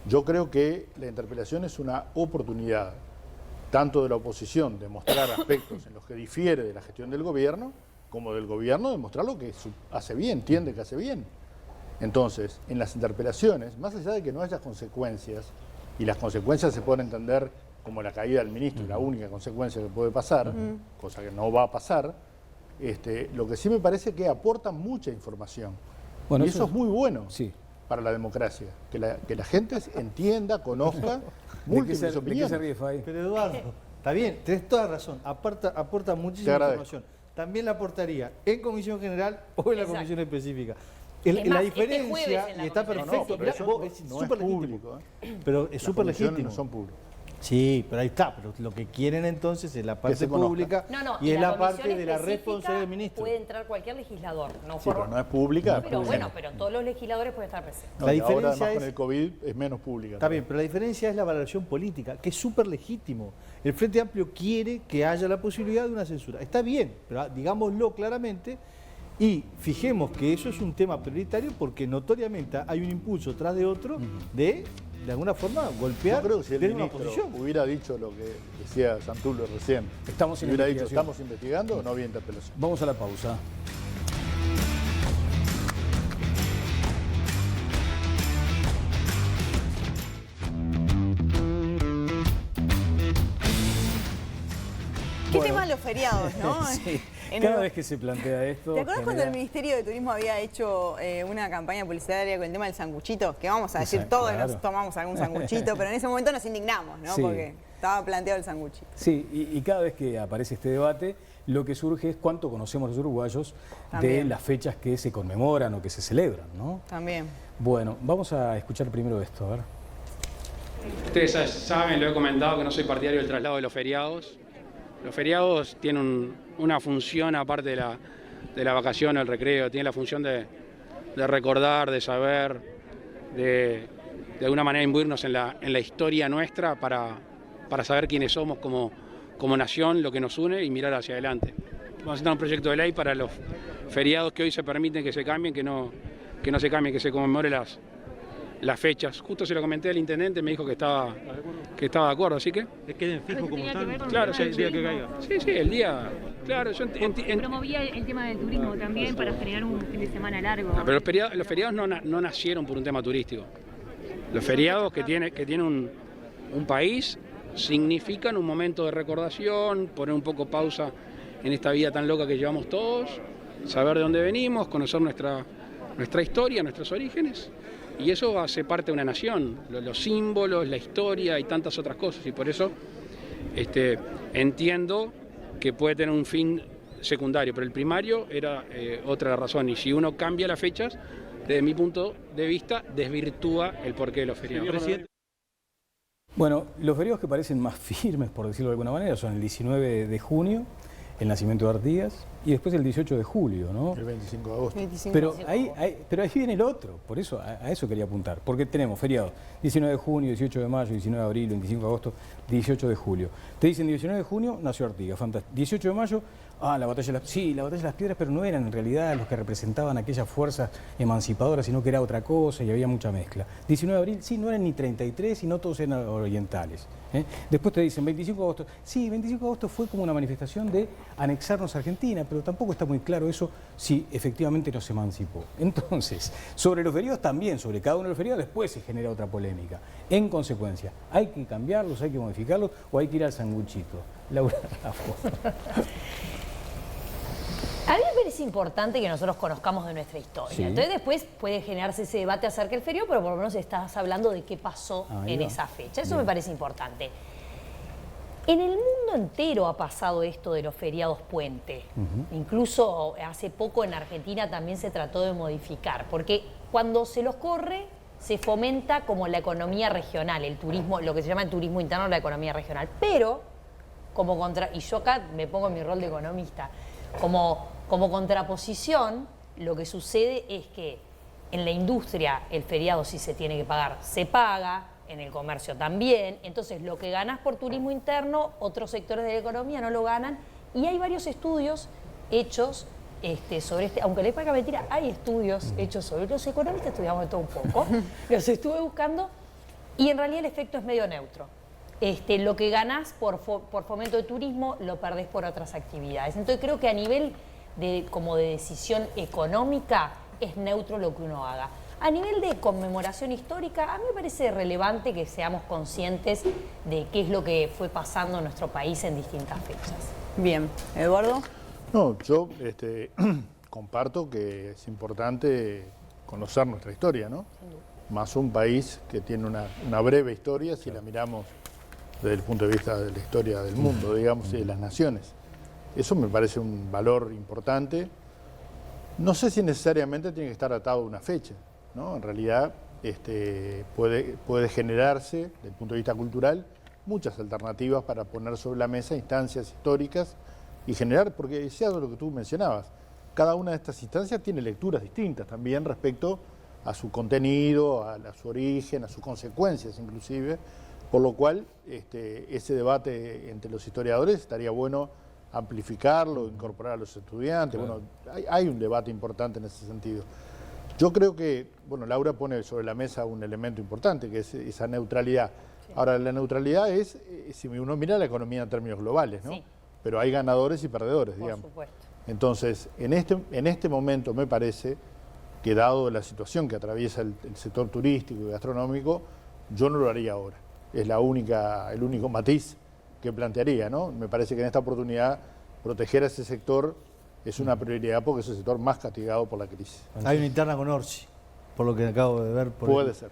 Yo creo que la interpelación es una oportunidad, tanto de la oposición, de mostrar aspectos en los que difiere de la gestión del gobierno, como del gobierno de mostrar lo que hace bien, entiende que hace bien. Entonces, en las interpelaciones, más allá de que no haya consecuencias, y las consecuencias se pueden entender como la caída del ministro, la única consecuencia que puede pasar, cosa que no va a pasar, lo que sí me parece que aporta mucha información. Bueno, y eso eso es muy bueno Sí. para la democracia, que la gente entienda, conozca ¿De qué múltiples se opiniones. ríe Fay? Pero Eduardo, está bien, tenés toda razón, aporta Te muchísima agradezco. información. También la aportaría en comisión general o en la Exacto. comisión específica. Es La más, este diferencia, jueves en la y está comisión. perfecto, pero mirá, eso vos, no es es súper legítimo. público. Pero es Las súper comisiones legítimo. no son públicas. Sí, pero ahí está. Pero lo que quieren entonces es la parte se conozca. pública No, y es la comisión parte de la específica responsabilidad del ministro. Puede entrar cualquier legislador, no Sí, por- pero no es pública. Pero bueno, pero todos los legisladores pueden estar presentes. No, La y ahora diferencia además con es- el COVID es menos pública. Está bien, pero la diferencia es la valoración política, que es súper legítimo. El Frente Amplio quiere que haya la posibilidad de una censura. Está bien, pero digámoslo claramente y fijemos que eso es un tema prioritario porque notoriamente hay un impulso tras de otro de alguna forma, golpear Yo creo que si el desde una ministro posición. hubiera dicho lo que decía Santulio recién, Estamos en hubiera dicho investigación. estamos investigando, no había interpelación. Vamos a la pausa. ¿Qué tema los feriados, no? Sí. En Cada el- vez que se plantea esto... ¿Te acuerdas cuando el genera- Ministerio de Turismo había hecho una campaña publicitaria con el tema del sanguchito? Que vamos a decir, Exacto, todos claro. nos tomamos algún sanguchito, pero en ese momento nos indignamos, ¿no? Sí. Porque estaba planteado el sanguchito. Sí, y cada vez que aparece este debate, lo que surge es cuánto conocemos los uruguayos de También. las fechas que se conmemoran o que se celebran, ¿no? También. Bueno, vamos a escuchar primero esto, a ver. Ustedes saben, lo he comentado, que no soy partidario del traslado de los feriados. Los feriados tienen una función aparte de la vacación o el recreo, tienen la función de recordar, de saber, de alguna manera imbuirnos en la historia nuestra para saber quiénes somos como nación, lo que nos une y mirar hacia adelante. Vamos a hacer un proyecto de ley para los feriados que hoy se permiten que se cambien, que no que no se cambie, que se conmemore las fechas. Justo se lo comenté al intendente, me dijo que estaba de acuerdo, así que... ¿Es queden fijo como están? Claro, sí, el día que caiga. Sí, el día... Claro, yo promovía el tema del turismo también para generar un fin de semana largo. No, pero los feriados no nacieron por un tema turístico. Los feriados que tiene un país significan un momento de recordación, poner un poco pausa en esta vida tan loca que llevamos todos, saber de dónde venimos, conocer nuestra historia, nuestros orígenes, y eso hace parte de una nación, los símbolos, la historia y tantas otras cosas, y por eso entiendo que puede tener un fin secundario, pero el primario era otra razón, y si uno cambia las fechas, desde mi punto de vista, desvirtúa el porqué de los feriados. Bueno, los feriados que parecen más firmes, por decirlo de alguna manera, son el 19 de junio, el nacimiento de Artigas, y después el 18 de julio, ¿no? El 25 de agosto. Pero ahí viene el otro, por eso a eso quería apuntar, porque tenemos feriados 19 de junio, 18 de mayo, 19 de abril, 25 de agosto, 18 de julio. Te dicen 19 de junio nació Artigas, fantástico. 18 de mayo, la batalla de las piedras, pero no eran en realidad los que representaban aquellas fuerzas emancipadoras, sino que era otra cosa y había mucha mezcla. 19 de abril, sí, no eran ni 33 y no todos eran orientales. Después te dicen 25 de agosto, sí, 25 de agosto fue como una manifestación de anexarnos a Argentina, pero tampoco está muy claro eso si efectivamente nos emancipó. Entonces, sobre los feriados también, sobre cada uno de los feriados después se genera otra polémica. En consecuencia, ¿hay que cambiarlos, hay que modificarlos o hay que ir al sanguchito? Laura Raffo. A mí me parece importante que nosotros conozcamos de nuestra historia. Sí. Entonces después puede generarse ese debate acerca del feriado, pero por lo menos estás hablando de qué pasó en esa fecha. Eso me parece importante. En el mundo entero ha pasado esto de los feriados puente. Incluso hace poco en Argentina también se trató de modificar, porque cuando se los corre se fomenta como la economía regional, el turismo, lo que se llama el turismo interno, la economía regional. Pero, y yo acá me pongo en mi rol de economista, como contraposición, lo que sucede es que en la industria el feriado si se tiene que pagar, se paga, en el comercio también, entonces lo que ganas por turismo interno, otros sectores de la economía no lo ganan, y hay varios estudios hechos sobre aunque les parezca mentira, hay estudios hechos sobre los economistas, estudiamos de todo un poco, los estuve buscando, y en realidad el efecto es medio neutro. Lo que ganás por fomento de turismo lo perdés por otras actividades. Entonces creo que a nivel de decisión económica es neutro lo que uno haga. A nivel de conmemoración histórica, a mí me parece relevante que seamos conscientes de qué es lo que fue pasando en nuestro país en distintas fechas. Bien, Eduardo. No, yo comparto que es importante conocer nuestra historia, ¿no? Más un país que tiene una breve historia, si la miramos desde el punto de vista de la historia del mundo, digamos, y de las naciones. Eso me parece un valor importante. No sé si necesariamente tiene que estar atado a una fecha, ¿no? En realidad puede generarse, desde el punto de vista cultural, muchas alternativas para poner sobre la mesa instancias históricas y generar, porque sea lo que tú mencionabas, cada una de estas instancias tiene lecturas distintas también respecto a su contenido, a su origen, a sus consecuencias inclusive, por lo cual ese debate entre los historiadores estaría bueno amplificarlo, incorporar a los estudiantes. Claro. Bueno, hay un debate importante en ese sentido. Yo creo que, bueno, Laura pone sobre la mesa un elemento importante, que es esa neutralidad. Sí. Ahora, la neutralidad es, si uno mira la economía en términos globales, ¿no? Sí. Pero hay ganadores y perdedores, digamos. Por supuesto. Entonces, en este momento me parece que dado la situación que atraviesa el sector turístico y gastronómico, yo no lo haría ahora. Es el único matiz que plantearía, ¿no? Me parece que en esta oportunidad proteger a ese sector es una prioridad porque es el sector más castigado por la crisis. Hay una interna con Orsi, por lo que acabo de ver. Puede ser.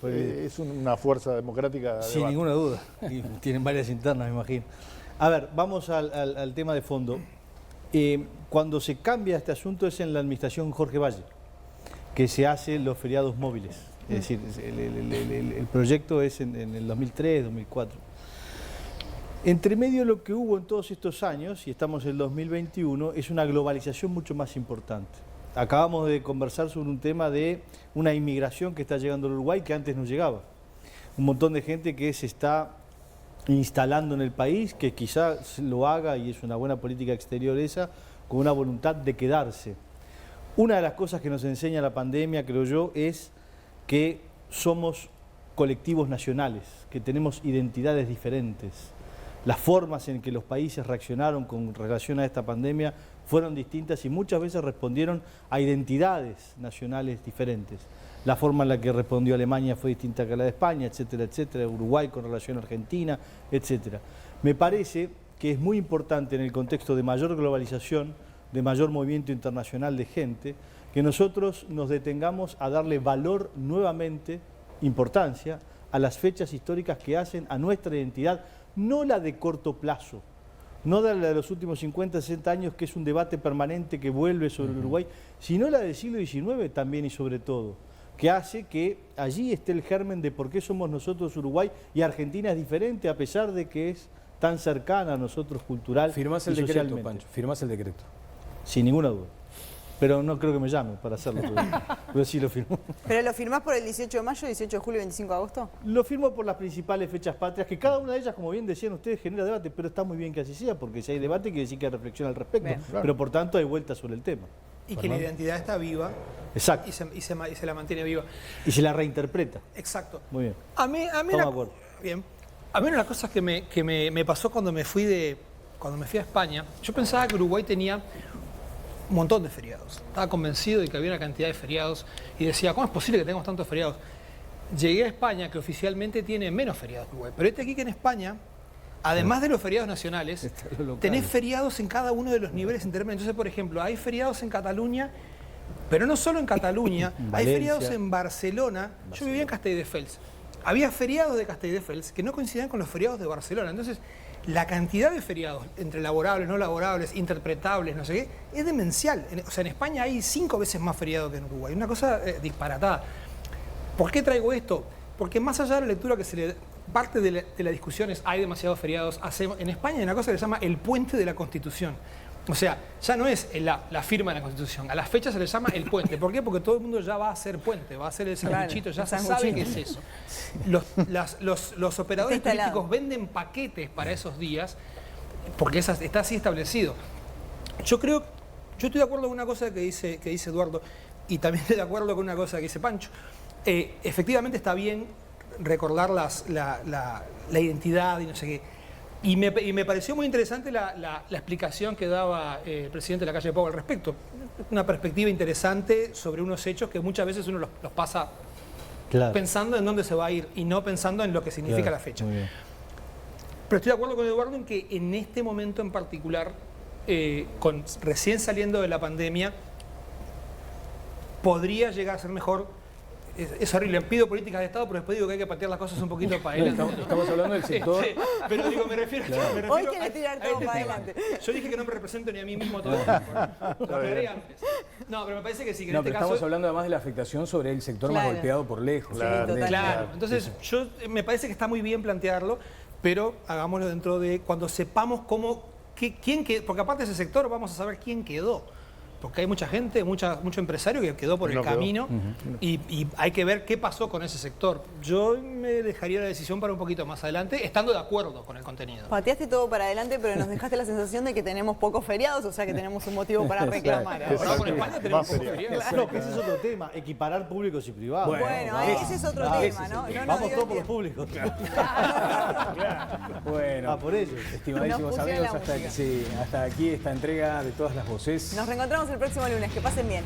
Es una fuerza democrática. Sin ninguna duda. Y tienen varias internas, me imagino. A ver, vamos al tema de fondo. Cuando se cambia este asunto es en la administración Jorge Valle, que se hacen los feriados móviles. Es decir, el proyecto es en el 2003, 2004. Entre medio lo que hubo en todos estos años, y estamos en el 2021, es una globalización mucho más importante. Acabamos de conversar sobre un tema de una inmigración que está llegando al Uruguay que antes no llegaba. Un montón de gente que se está instalando en el país, que quizás lo haga, y es una buena política exterior esa, con una voluntad de quedarse. Una de las cosas que nos enseña la pandemia, creo yo, es que somos colectivos nacionales, que tenemos identidades diferentes. Las formas en que los países reaccionaron con relación a esta pandemia fueron distintas y muchas veces respondieron a identidades nacionales diferentes. La forma en la que respondió Alemania fue distinta que la de España, etcétera, etcétera, Uruguay con relación a Argentina, etcétera. Me parece que es muy importante en el contexto de mayor globalización, de mayor movimiento internacional de gente, que nosotros nos detengamos a darle valor nuevamente, importancia, a las fechas históricas que hacen a nuestra identidad, no la de corto plazo, no la de los últimos 50, 60 años, que es un debate permanente que vuelve sobre el Uruguay, sino la del siglo XIX también y sobre todo, que hace que allí esté el germen de por qué somos nosotros Uruguay y Argentina es diferente, a pesar de que es tan cercana a nosotros cultural Firmás el y decreto, socialmente. Pancho, firmás el decreto. Sin ninguna duda. Pero no creo que me llamen para hacerlo. Pero sí lo firmo. ¿Pero lo firmás por el 18 de mayo, 18 de julio y 25 de agosto? Lo firmo por las principales fechas patrias, que cada una de ellas, como bien decían ustedes, genera debate, pero está muy bien que así sea, porque si hay debate quiere decir que hay reflexión al respecto. Bien. Pero por tanto hay vuelta sobre el tema. Y que la identidad está viva. Exacto. Y se la mantiene viva. Y se la reinterpreta. Exacto. Muy bien. A mí Estamos de acuerdo. Bien. A mí una de las cosas que me pasó cuando me fui a España, yo pensaba que Uruguay tenía un montón de feriados. Estaba convencido de que había una cantidad de feriados y decía, ¿cómo es posible que tengamos tantos feriados? Llegué a España, que oficialmente tiene menos feriados que Uruguay. Pero aquí que en España, además de los feriados nacionales, tenés feriados en cada uno de los niveles intermedios. Entonces, por ejemplo, hay feriados en Cataluña, pero no solo en Cataluña, hay feriados en Barcelona. Yo vivía en Castelldefels. Había feriados de Castelldefels que no coincidían con los feriados de Barcelona. Entonces, la cantidad de feriados, entre laborables, no laborables, interpretables, no sé qué, es demencial. O sea, en España hay 5 veces más feriados que en Uruguay. Una cosa disparatada. ¿Por qué traigo esto? Porque más allá de la lectura que se le... Parte de la discusión es, hay demasiados feriados. En España hay una cosa que se llama el puente de la Constitución. O sea, ya no es la firma de la Constitución. A las fechas se le llama el puente. ¿Por qué? Porque todo el mundo ya va a hacer puente, va a hacer el sanguichito, ya se sabe qué es eso. Los operadores turísticos venden paquetes para esos días porque está así establecido. Yo estoy de acuerdo con una cosa que dice Eduardo y también estoy de acuerdo con una cosa que dice Pancho. Efectivamente está bien recordar la identidad y no sé qué. Y me pareció muy interesante la explicación que daba el presidente de la calle Pau al respecto. Una perspectiva interesante sobre unos hechos que muchas veces uno los pasa pensando en dónde se va a ir y no pensando en lo que significa la fecha. Pero estoy de acuerdo con Eduardo en que en este momento en particular, recién saliendo de la pandemia, podría llegar a ser mejor. Es horrible, pido políticas de Estado, pero después digo que hay que patear las cosas un poquito para adelante. Estamos hablando del sector. Pero digo, me refiero Hoy quiere tirar todo para adelante. Yo dije que no me represento ni a mí mismo todo. Lo aclaré antes. No, pero me parece que sí, que en este caso... estamos hablando además de la afectación sobre el sector más golpeado por lejos. Claro. Entonces, me parece que está muy bien plantearlo, pero hagámoslo dentro de cuando sepamos quién quedó, porque aparte de ese sector vamos a saber quién quedó. Porque hay mucha gente, mucho empresario que quedó por el camino y hay que ver qué pasó con ese sector. Yo me dejaría la decisión para un poquito más adelante, estando de acuerdo con el contenido. Pateaste todo para adelante, pero nos dejaste la sensación de que tenemos pocos feriados, o sea que tenemos un motivo para reclamar. Ahora con España tenemos pocos feriados. No, que ese es otro tema, equiparar públicos y privados. Bueno, ese es otro tema, ¿no? Vamos todos por los públicos. Bueno, por ello. Estimadísimos amigos, hasta aquí esta entrega de Todas las Voces. Nos reencontramos el próximo lunes. Que pasen bien.